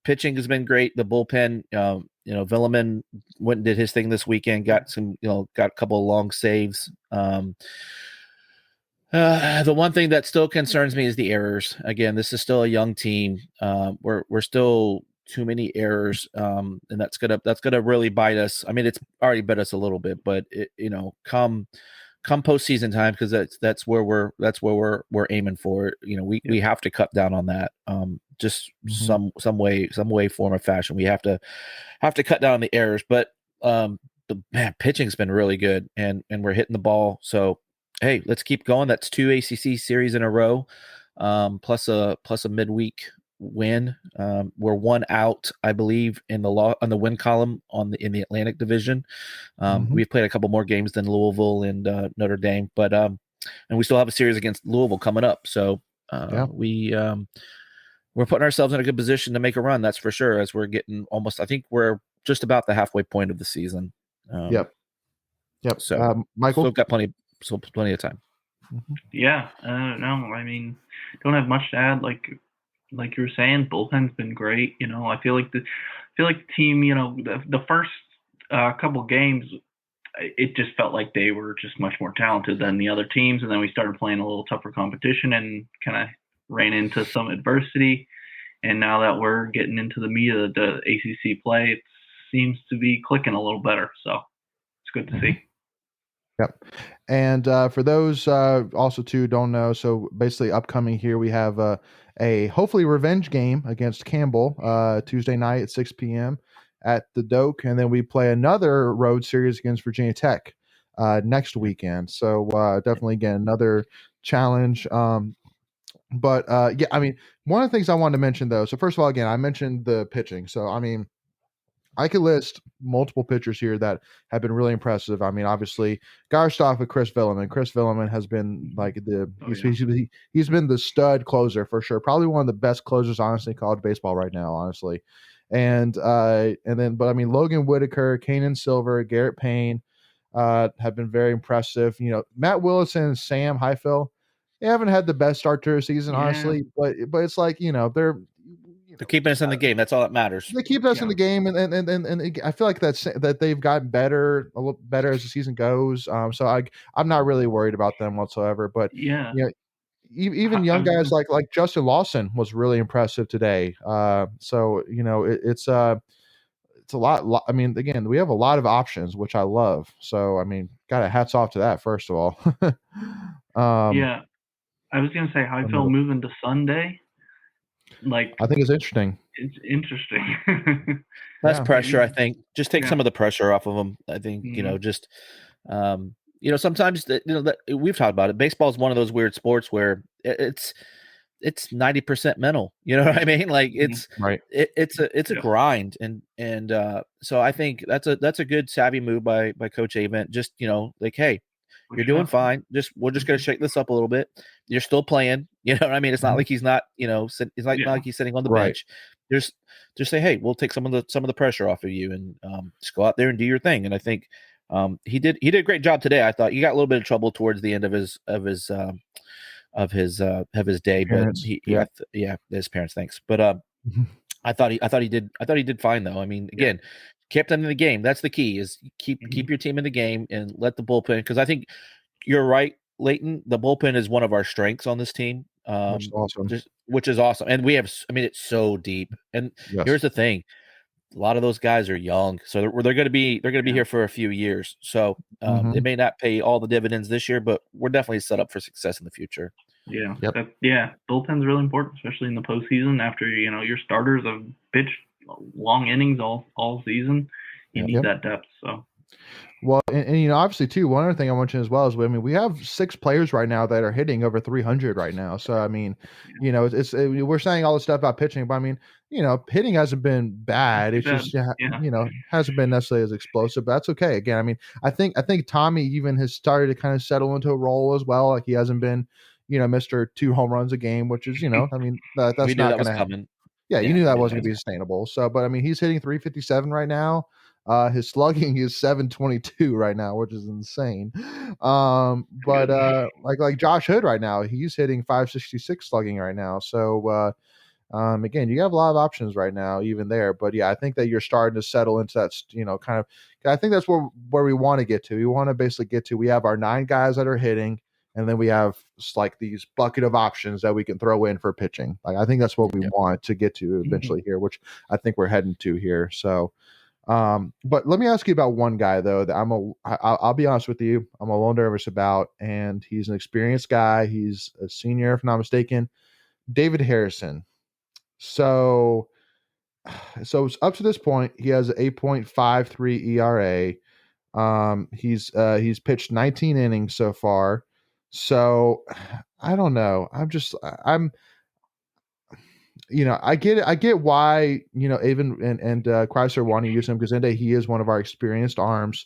Pitching has been great. The bullpen, Villeman went and did his thing this weekend. Got a couple of long saves. The one thing that still concerns me is the errors. Again, this is still a young team. We're still too many errors, and that's gonna really bite us. I mean, it's already bit us a little bit, but come postseason time, because that's where we're aiming for. We have to cut down on that. Just some way, form, or fashion. We have to cut down on the errors. But the pitching's been really good, and we're hitting the ball. So hey, let's keep going. That's 2 ACC series in a row, plus a midweek win. We're 1 out, I believe, on the win column in the Atlantic Division. We've played a couple more games than Louisville and Notre Dame, but and we still have a series against Louisville coming up. So we're putting ourselves in a good position to make a run. That's for sure. As we're getting I think we're just about the halfway point of the season. Yep. So Michael, still got plenty of time. Yeah. No, I mean, don't have much to add. Like you were saying, bullpen's been great. I feel like the team. The first couple games, it just felt like they were just much more talented than the other teams, and then we started playing a little tougher competition and kind of ran into some adversity. And now that we're getting into the meat of the ACC play, it seems to be clicking a little better. So it's good to see. Yep. And for those also too don't know, so basically upcoming here we have a hopefully revenge game against Campbell Tuesday night at 6 p.m. at the Doak, and then we play another road series against Virginia Tech next weekend. So definitely again another challenge. But yeah, I mean, one of the things I wanted to mention though. So first of all, again, I mentioned the pitching. So I mean, I could list multiple pitchers here that have been really impressive. I mean, obviously, gotta start with Chris Villeman. Chris Villeman has been like he's been the stud closer for sure. Probably one of the best closers, honestly, in college baseball right now, honestly. And then, but I mean, Logan Whitaker, Kanan Silver, Garrett Payne have been very impressive. Matt Willison and Sam Heifel, they haven't had the best start to their season, honestly. But it's like they're keeping us in the game. That's all that matters. They keep us in the game, and I feel like that they've gotten better, a little better as the season goes. So I'm not really worried about them whatsoever. But even young guys like Justin Lawson was really impressive today. So it's a lot. I mean, again, we have a lot of options, which I love. So I mean, got a hats off to that first of all. Yeah, I was gonna say Heifel moving to Sunday. Like, I think it's interesting. It's interesting. Less pressure, I think. Just take some of the pressure off of them. I think just sometimes that we've talked about it. Baseball is one of those weird sports where it's 90% mental. You know what I mean? Like it's right. It's a grind, and so I think that's a good savvy move by Coach Avent. Just like, hey, you're doing fine. We're just gonna shake this up a little bit. You're still playing. You know what I mean? It's not like he's not. It's not like he's sitting on the bench. Just say, hey, we'll take some of the pressure off of you, and just go out there and do your thing. And I think he did a great job today. I thought he got a little bit of trouble towards the end of his day, parents. But his parents. Thanks, but I thought he did fine though. I mean, again. Kept them in the game. That's the key. Is keep your team in the game and let the bullpen. Because I think you're right, Leighton. The bullpen is one of our strengths on this team. Which is awesome. Which is awesome. And we have. I mean, it's so deep. And here's the thing: a lot of those guys are young, so they're going to be here for a few years. So it may not pay all the dividends this year, but we're definitely set up for success in the future. Yeah. Yep. Bullpen's really important, especially in the postseason. After your starters have pitched long innings all season, you need that depth. So Well, and obviously too, one other thing I mentioned as well is, I mean, we have 6 players right now that are hitting over 300 right now. So I mean, we're saying all this stuff about pitching, but I mean, hitting hasn't been bad. It's just hasn't been necessarily as explosive, but that's okay. Again, I mean, I think Tommy even has started to kind of settle into a role as well. Like he hasn't been, Mr. 2 home runs a game, which is, I mean, that's we knew not that going was to happen. coming. Yeah, you knew that wasn't going to be sustainable. So, but I mean, he's hitting 357 right now. His slugging is 722 right now, which is insane. But like Josh Hood right now, he's hitting 566 slugging right now. So again, you have a lot of options right now, even there. But yeah, I think that you're starting to settle into that, kind of. I think that's where we want to get to. We want to basically get to. We have our 9 guys that are hitting, and then we have like these bucket of options that we can throw in for pitching. Like I think that's what we want to get to eventually here, which I think we're heading to here. So. But let me ask you about one guy though that I'll be honest with you, I'm a little nervous about, and he's an experienced guy. He's a senior, if I'm not mistaken, David Harrison. So up to this point, he has an 8.53 ERA. He's pitched 19 innings so far. So I don't know. I'm I get why, Avon and Chrysler want to use him because he is one of our experienced arms.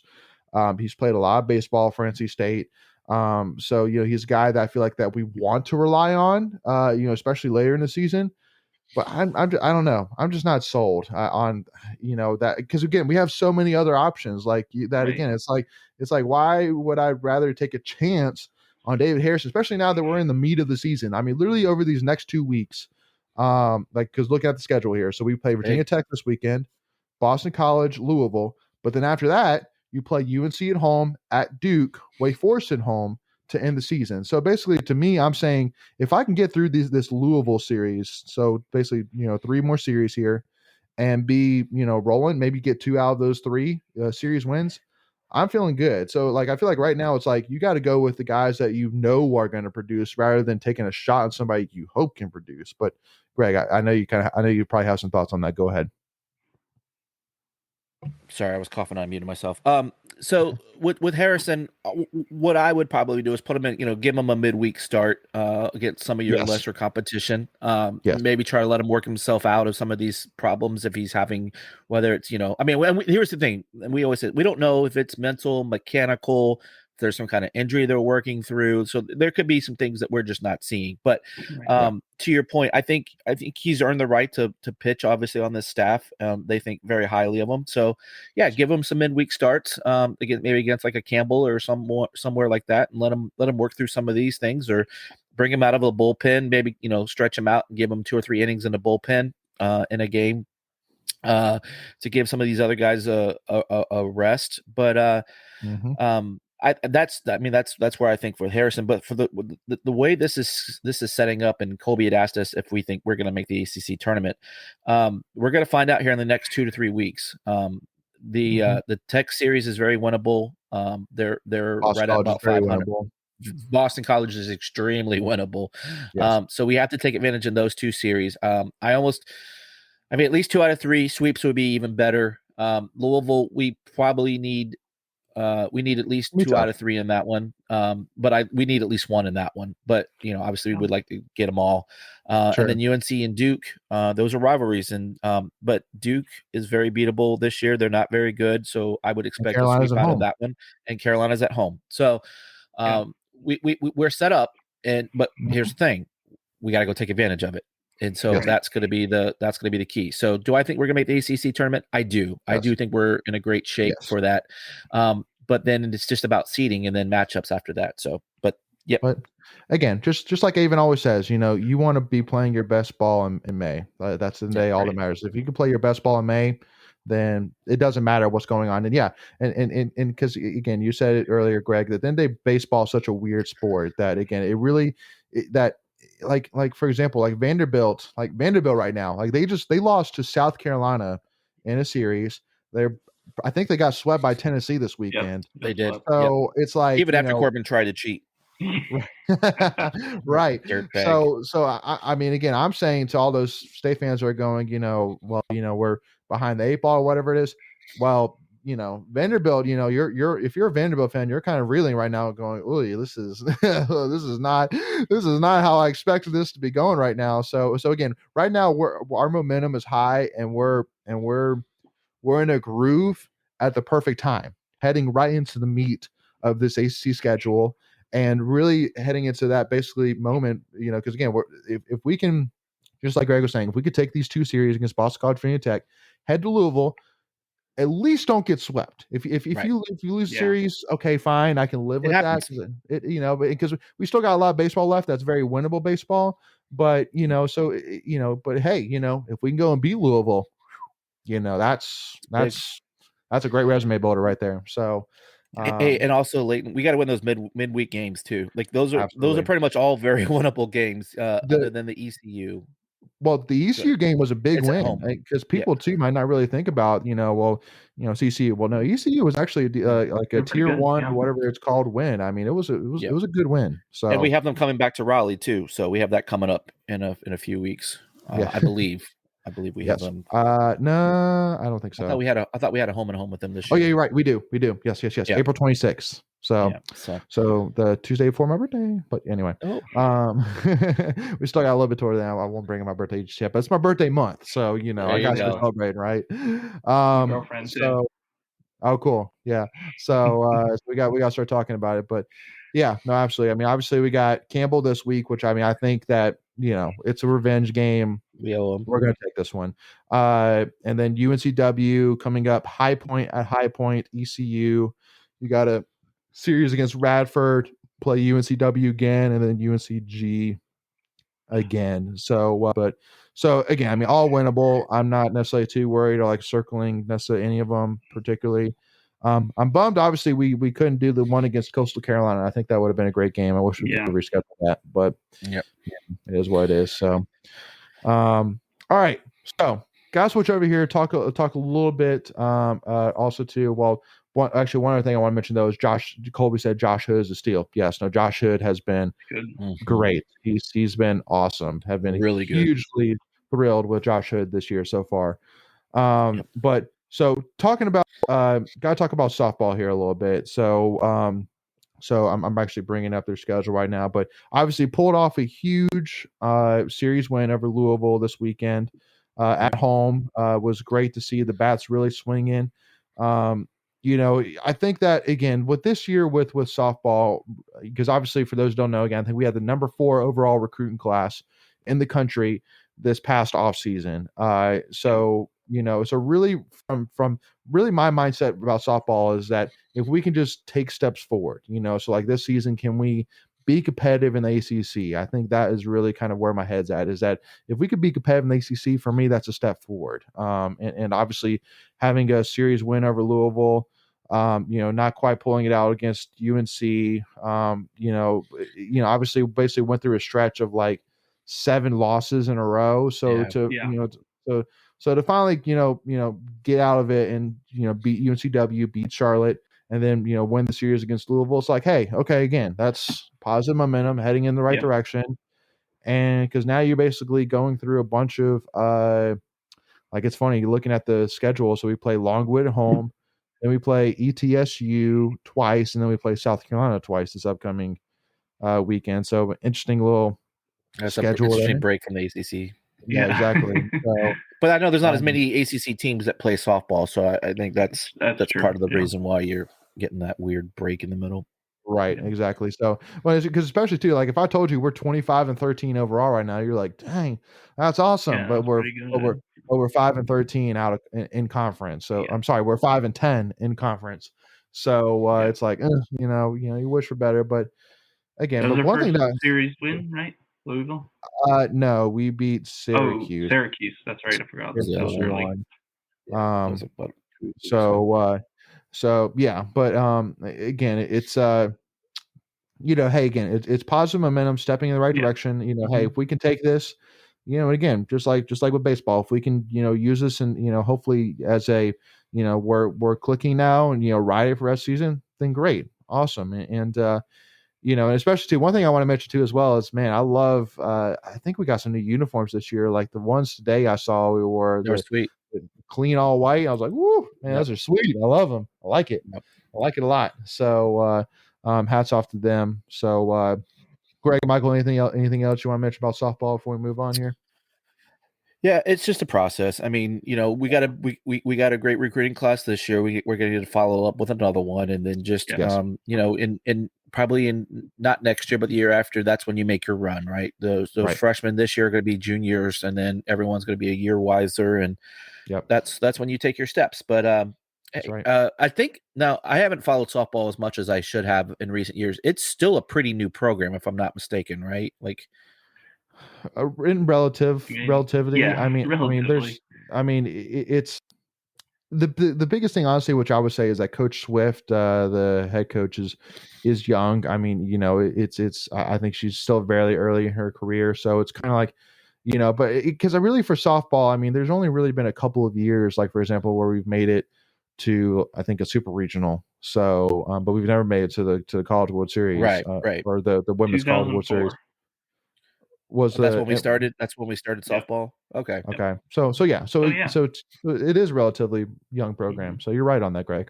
He's played a lot of baseball for NC State. So he's a guy that I feel like that we want to rely on, especially later in the season. But I don't know. I'm just not sold on that, because again we have so many other options like that. Right. Again, it's like why would I rather take a chance on David Harrison, especially now that we're in the meat of the season? I mean, literally over these next 2 weeks, because look at the schedule here. So we play Virginia Tech this weekend, Boston College, Louisville, but then after that you play UNC at home, at Duke, Wake Forest at home to end the season. So basically, to me, I'm saying if I can get through this Louisville series, so basically 3 more series here, and be rolling, maybe get 2 out of those 3 series wins, I'm feeling good. So like I feel like right now it's like you got to go with the guys that are going to produce rather than taking a shot on somebody you hope can produce. But Greg, I know you probably have some thoughts on that. Go ahead. Sorry, I was coughing on mute myself. So with Harrison, what I would probably do is put him in, give him a midweek start against some of your lesser competition. Maybe try to let him work himself out of some of these problems if he's having, whether it's, here's the thing. And we always say, we don't know if it's mental, mechanical, if there's some kind of injury they're working through. So there could be some things that we're just not seeing. But to your point, I think he's earned the right to pitch, obviously, on this staff. They think very highly of him. So give him some midweek starts, again, maybe against like a Campbell or somewhere like that, and let him work through some of these things, or bring him out of a bullpen, maybe, stretch him out and give him 2 or 3 innings in the bullpen in a game to give some of these other guys a rest. But that's where I think for Harrison. But for the way this is setting up, and Colby had asked us if we think we're going to make the ACC tournament. We're going to find out here in the next 2 to 3 weeks. The Tech series is very winnable. They're right at about 500. Boston College is extremely winnable. Yes. So we have to take advantage in those 2 series. At least 2 out of 3 sweeps would be even better. Louisville, we probably need. We need at least 2 out of 3 in that one. But we need at least 1 in that one. But, obviously we would like to get them all. Sure. And then UNC and Duke, those are rivalries. But Duke is very beatable this year. They're not very good. So I would expect a sweep out of that one. And Carolina's at home. So we're set up. But here's the thing. We got to go take advantage of it. And so that's going to be the key. So do I think we're going to make the ACC tournament? I do. Yes. I do think we're in a great shape for that. But then it's just about seeding and then matchups after that. So, but yeah. But again, just like Avon always says, you want to be playing your best ball in May. That's the day all that matters. If you can play your best ball in May, then it doesn't matter what's going on. And because again, you said it earlier, Greg, that then baseball is such a weird sport that again, like for example, like Vanderbilt right now, like they lost to South Carolina in a series. I think they got swept by Tennessee this weekend. They did. So it's like, even after Corbin tried to cheat. Right. So I mean, again, I'm saying to all those State fans who are going, we're behind the 8 ball or whatever it is. Well, Vanderbilt, you're if you're a Vanderbilt fan, you're kind of reeling right now, going, "Oh, this is this is not how I expected this to be going right now." So again, right now our momentum is high, and we're in a groove at the perfect time, heading right into the meat of this ACC schedule, and really heading into that basically moment. Because again, if we can, just like Greg was saying, if we could take these 2 series against Boston College, Virginia Tech, head to Louisville. At least don't get swept. If Right. you lose series, okay, fine, I can live with happens. that because we still got a lot of baseball left. That's very winnable baseball. But but hey, if we can go and beat Louisville, that's a great resume builder right there. So, hey, and also Leighton, we got to win those midweek games too. Like those are pretty much all very winnable games, other than the ECU. Well, the ECU game was a big win because people too might not really think about, CCU. Well, no, ECU was actually like a tier 1 or whatever it's called win. I mean, it was a good win. So, and we have them coming back to Raleigh too. So we have that coming up in a few weeks. I believe we have them. No, I don't think so. I thought we had a home and home with them this year. Oh yeah, you're right. We do. Yes. Yeah. April 26th. So the Tuesday before my birthday. But anyway, we still got a little bit toward that. I won't bring up my birthday just yet, but it's my birthday month, so I got to celebrate, right? My girlfriend too. Oh, cool. Yeah. So we got to start talking about it. But yeah, no, absolutely. I mean, obviously we got Campbell this week, which I think that it's a revenge game. We're going to take this one. And then UNCW coming up, High Point at High Point, ECU. You got a series against Radford, play UNCW again, and then UNCG again. So again, all winnable. I'm not necessarily too worried or like circling necessarily any of them particularly. I'm bummed. Obviously, we couldn't do the one against Coastal Carolina. I think that would have been a great game. I wish we could reschedule that, but it is what it is. So, all right. So, guys, switch over here. Talk a little bit. Also, too. Well, one other thing I want to mention though is Colby said Josh Hood is a steal. Yes, no, Josh Hood has been great. He's been awesome. Have been really hugely thrilled with Josh Hood this year so far. But so talking about gotta talk about softball here a little bit. So I'm actually bringing up their schedule right now, but obviously pulled off a huge series win over Louisville this weekend at home. Was great to see the bats really swinging. I think that again with this year with softball, because obviously for those who don't know, again, I think we had the number 4 overall recruiting class in the country this past off season. So really from really my mindset about softball is that if we can just take steps forward, so like this season, can we be competitive in the ACC? I think that is really kind of where my head's at, is that if we could be competitive in the ACC, for me, that's a step forward. And obviously having a series win over Louisville, not quite pulling it out against UNC, obviously basically went through a stretch of like 7 losses in a row. So to finally, get out of it and, beat UNCW, beat Charlotte, and then, win the series against Louisville. It's like, hey, okay, again, that's positive momentum heading in the right direction. And because now you're basically going through a bunch of, like, it's funny, you're looking at the schedule. So we play Longwood at home, then we play ETSU twice, and then we play South Carolina twice this upcoming weekend. So interesting little schedule. Interesting break from the ACC. Yeah, exactly. So, but I know there's not as many ACC teams that play softball, so I think that's part of the reason why you're getting that weird break in the middle. Right, exactly. So, because especially too, like if I told you we're 25-13 overall right now, you're like, dang, that's awesome. Yeah, but we're 5-13 out in conference. So I'm sorry, we're 5-10 in conference. So it's like, you wish for better, but again, but one thing that series win, right? Louisville? No, we beat Syracuse. Oh, Syracuse. That's right. I forgot. That was early. So yeah, but again, it's hey, again, it's positive momentum, stepping in the right direction. Hey, if we can take this, again, just like with baseball, if we can, use this and hopefully as a, we're clicking now and ride it for the rest of the season, then great, awesome, and and especially too, one thing I want to mention too as well is, man, I love. I think we got some new uniforms this year. Like the ones today I saw, They're sweet. clean all white. I was like, woo, man, those are sweet. I love them. I like it. I like it a lot. So hats off to them. So Greg, Michael, anything else you want to mention about softball before we move on here? Yeah, it's just a process. I mean, we got a great recruiting class this year. We're going to follow up with another one, and then just in probably in not next year, but the year after, that's when you make your run, right? Those freshmen this year are going to be juniors, and then everyone's going to be a year wiser, and that's when you take your steps. But I think now I haven't followed softball as much as I should have in recent years. It's still a pretty new program, if I'm not mistaken, right? Like. In relativity, relatively. It's the biggest thing, honestly, which I would say is that Coach Swift, the head coach, is young. I mean, I think she's still very early in her career, so it's kind of like, but because I really for softball, I mean, there's only really been a couple of years, like for example, where we've made it to I think a super regional. So, but we've never made it to the College World Series, right, or the women's College World Series. That's when we started. That's when we started softball. Okay. So it is a relatively young program. So you're right on that, Greg.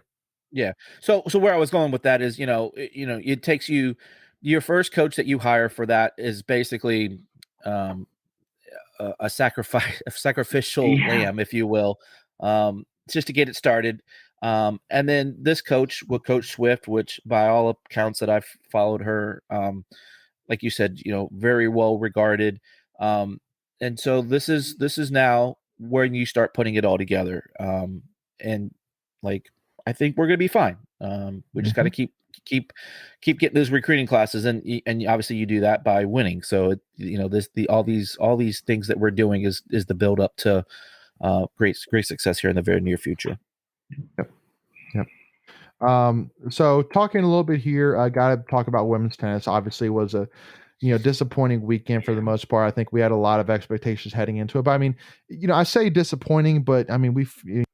Yeah. So where I was going with that is, it takes you, your first coach that you hire for that is basically a sacrificial lamb, if you will, just to get it started. And then this coach, Coach Swift, which by all accounts that I've followed her, like you said, very well regarded. And so this is now where you start putting it all together. And like, I think we're going to be fine. We just got to keep getting those recruiting classes. And obviously you do that by winning. So, all these things that we're doing is the build up to great success here in the very near future. Yep. So talking a little bit here, I got to talk about women's tennis. Obviously was a, disappointing weekend for the most part. I think we had a lot of expectations heading into it, but I mean, I say disappointing, but I mean, so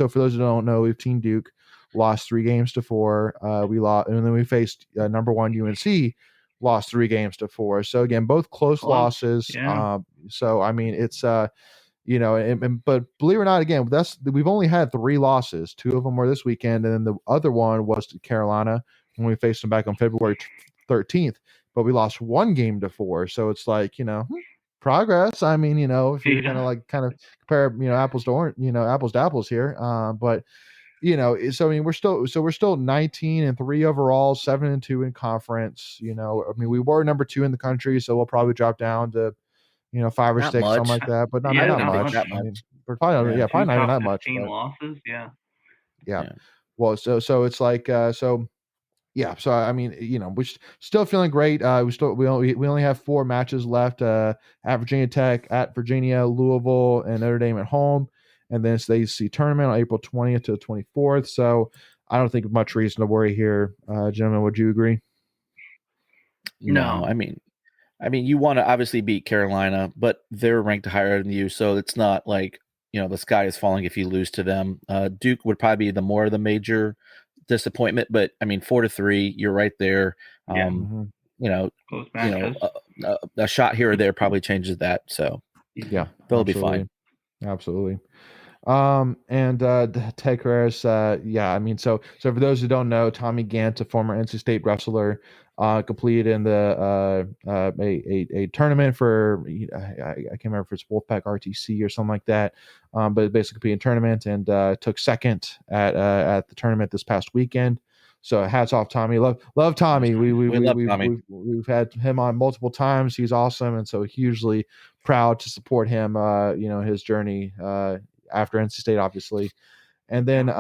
for those who don't know, Team Duke lost 3-4. We lost, and then we faced number 1 UNC, lost 3-4. So again, both close losses. Yeah. So I mean, it's but believe it or not, again, we've only had 3 losses. 2 of them were this weekend, and then the other one was to Carolina when we faced them back on February 13th. But we lost 1-4. So it's like, progress. I mean, if you're gonna like kind of compare, apples to orange, apples to apples here. But so I mean, we're still 19-3 overall, 7-2 in conference. I mean, we were number 2 in the country, so we'll probably drop down to 5 or 6, something like that, but not much. I mean, probably not even that much. Losses, yeah. Well, so it's like so. Yeah, so I mean, we're still feeling great. We only have 4 matches left. At Virginia Tech, at Virginia, Louisville, and Notre Dame at home, and then it's the ACC tournament on April 20th to the 24th. So I don't think much reason to worry here, gentlemen. Would you agree? No, I mean, you want to obviously beat Carolina, but they're ranked higher than you, so it's not like the sky is falling if you lose to them. Duke would probably be the major disappointment, but I mean 4-3, you're right there. A shot here or there probably changes that. So they'll be fine. Absolutely. And Ted Carreras, I mean, so for those who don't know, Tommy Gant, a former NC State wrestler, completed in the a tournament for I can't remember if it's Wolfpack RTC or something like that, but it basically completed a tournament and took second at the tournament this past weekend. So hats off, Tommy. Love Tommy. We love Tommy. We've had him on multiple times. He's awesome, and so hugely proud to support him. His journey after NC State, obviously, and then.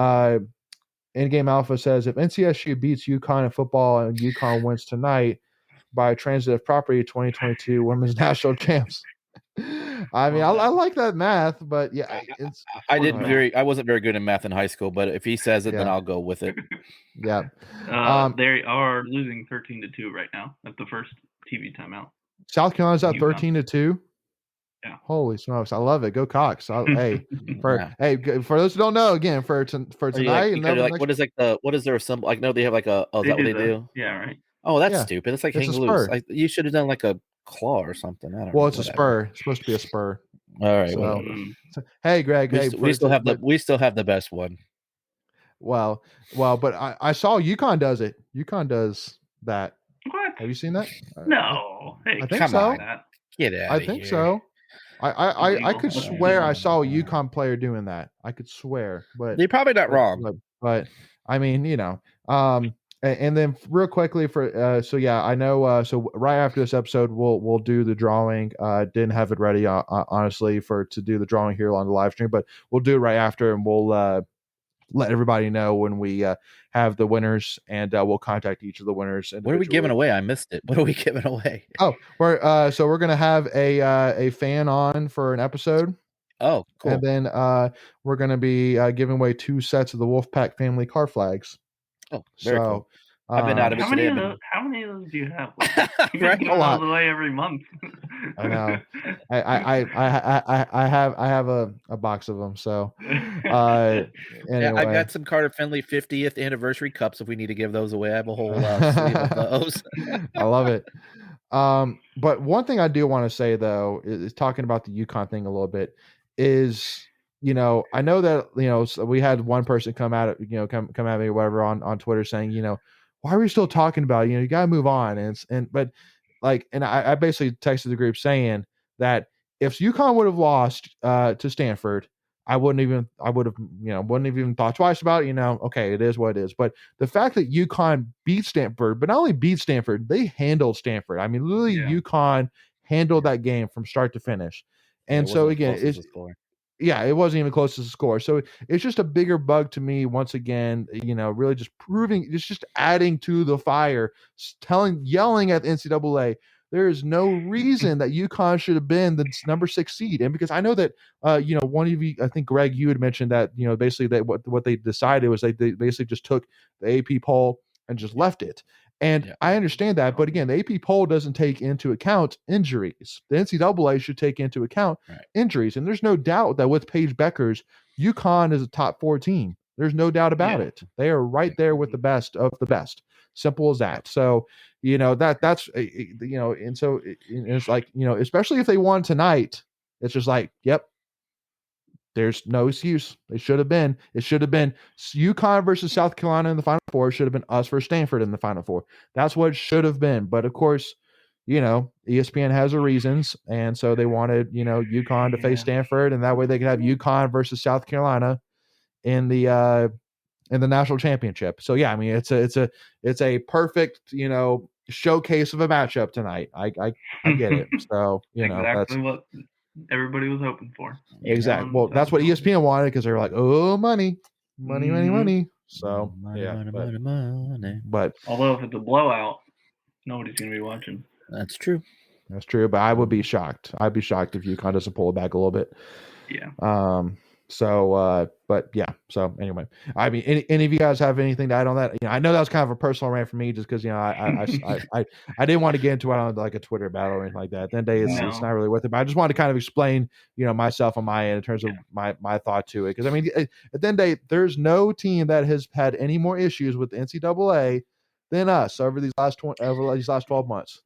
In-Game Alpha says, if NCSU beats UConn in football and UConn wins tonight by transitive property, 2022 women's national champs. I mean, I like that math, but yeah, I wasn't very good in math in high school, but if he says it, then I'll go with it. Yeah. They are losing 13-2 right now at the first TV timeout. South Carolina's up 13-2. Yeah. Holy smokes! I love it. Go Cox! For those who don't know, again for tonight, what is their symbol? I know they have like a. Oh, is that what they do? Yeah, right. Oh, that's stupid. It's like hang loose. You should have done like a claw or something. I don't know. Well, it's a spur. It's supposed to be a spur. All right. So, Whatever. hey, Greg. We still have the best one. Well, but I saw UConn does it. UConn does that. What? Have you seen that? No. Hey, I think come so. on. Get out I of think here. so. I could Illegal. swear I saw a UConn player doing that. I could swear, but You're probably not wrong. But I mean, and then real quickly for so yeah, I know. So right after this episode, we'll do the drawing. Didn't have it ready, honestly, to do the drawing here on the live stream, but we'll do it right after, and we'll let everybody know when we have the winners, and we'll contact each of the winners. What are we giving away? I missed it. What are we giving away? Oh, we're gonna have a fan on for an episode. Oh, cool. And then we're gonna be giving away 2 sets of the Wolfpack family car flags. Oh, very cool. I've been out of it today. How many of those do you have? You right? give those away every month. I know. I have a box of them. So anyway. Yeah, I got some Carter Finley 50th anniversary cups. If we need to give those away, I have a whole sleeve of those. I love it. But one thing I do want to say though is talking about the UConn thing a little bit is. I know that so we had one person come at me or whatever on Twitter saying, why are we still talking about it? You got to move on. And I basically texted the group saying that if UConn would have lost to Stanford, I wouldn't have even thought twice about it. Okay, it is what it is. But the fact that UConn beat Stanford, but not only beat Stanford, they handled Stanford. I mean, literally, UConn handled that game from start to finish. And so again, it wasn't even close to the score. So it's just a bigger bug to me once again, really just proving, it's just adding to the fire, yelling at the NCAA. There is no reason that UConn should have been the number 6 seed. And because I know that, one of you, I think Greg, you had mentioned that, basically that what they decided was they basically just took the AP poll and just left it. And I understand that, but again, the AP poll doesn't take into account injuries. The NCAA should take into account injuries. And there's no doubt that with Paige Beckers, UConn is a top 4 team. There's no doubt about it. They are right there with the best of the best. Simple as that. So, that's, and so it's like, especially if they won tonight, it's just like, yep, there's no excuse. It should have been UConn versus South Carolina in the Final Four. It should have been us versus Stanford in the Final Four. That's what it should have been. But of course, ESPN has their reasons, and so they wanted UConn to face Stanford, and that way they could have UConn versus South Carolina in the national championship. So yeah, I mean it's a perfect showcase of a matchup tonight. I get it. So exactly what everybody was hoping for. Exactly. Well, that's what ESPN wanted because they were like, "Oh, money." So money. But although if it's a blowout, nobody's going to be watching. That's true. That's true. But I would be shocked. I'd be shocked if UConn doesn't pull it back a little bit. Yeah. So, but yeah. So anyway, I mean, any of you guys have anything to add on that? I know that was kind of a personal rant for me, just because I didn't want to get into it on like a Twitter battle or anything like that. At the end of the day, it's not really worth it. But I just wanted to kind of explain, myself on my end in terms of my thought to it. Because I mean, at the end of the day, there's no team that has had any more issues with the NCAA than us over these last 12 months.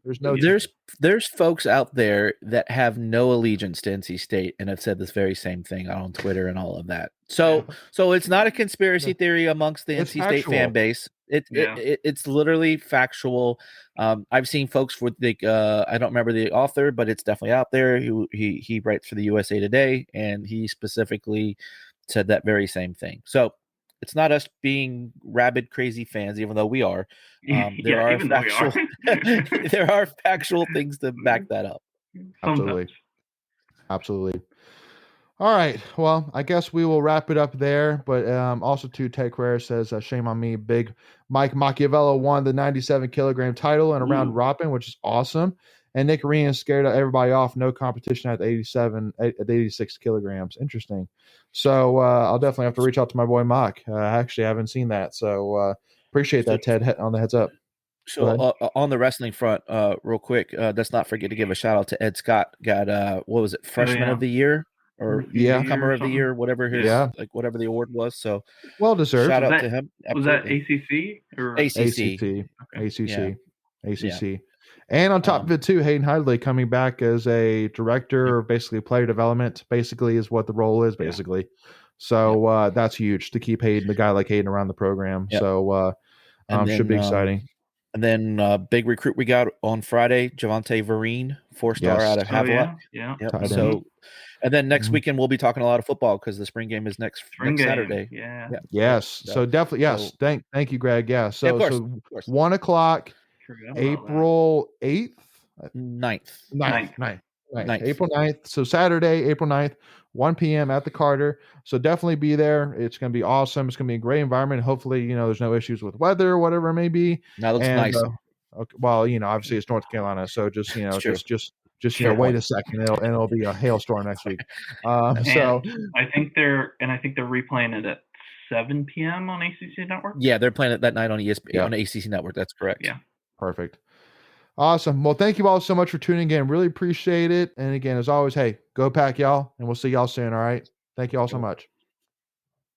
There's folks out there that have no allegiance to NC State and have said this very same thing on Twitter and all of that. So it's not a conspiracy theory amongst the NC State fan base. It's literally factual. I've seen folks with I don't remember the author, but it's definitely out there. He writes for the USA Today, and he specifically said that very same thing. So it's not us being rabid, crazy fans, even though we are. There are factual things to back that up. Absolutely. All right. Well, I guess we will wrap it up there. But also, too, Ted Carrera says, shame on me. Big Mike Machiavello won the 97-kilogram title in a round robin, which is awesome. And Nick Ryan scared everybody off. No competition at 86 kilograms. Interesting. So I'll definitely have to reach out to my boy Mock. I actually haven't seen that. So appreciate that, Ted, on the heads up. So on the wrestling front, real quick, let's not forget to give a shout out to Ed Scott. Got what was it, freshman of the year or newcomer of the year, whatever his whatever the award was. So well deserved. Shout out to him. Absolutely. Was that ACC or ACC? ACC. And on top of it too, Hayden Hidley coming back as a director, of basically player development, basically is what the role is, basically. So that's huge to keep Hayden, the guy like Hayden, around the program. So should be exciting. And then big recruit we got on Friday, Javante Vereen, 4-star out of Havelock. Yeah. So, and then next weekend we'll be talking a lot of football because the spring game is next Saturday. Yeah. Yes. So definitely. Yes. Thank you, Greg. Yeah. So, of course. 1 o'clock, April 8th, 9th. April 9th. So Saturday, April 9th, 1 p.m. at the Carter. So definitely be there. It's going to be awesome. It's going to be a great environment. Hopefully, there's no issues with weather or whatever it may be. That looks nice. Okay, well, obviously it's North Carolina, so just just wait a second, it'll be a hailstorm next week. So I think they're replaying it at 7 p.m. on ACC Network. Yeah, they're playing it that night on ESPN on ACC Network. That's correct. Yeah, perfect. Awesome. Well, thank you all so much for tuning in. Really appreciate it. And again, as always, hey, go Pack, y'all, and we'll see y'all soon. All right. Thank you all so much.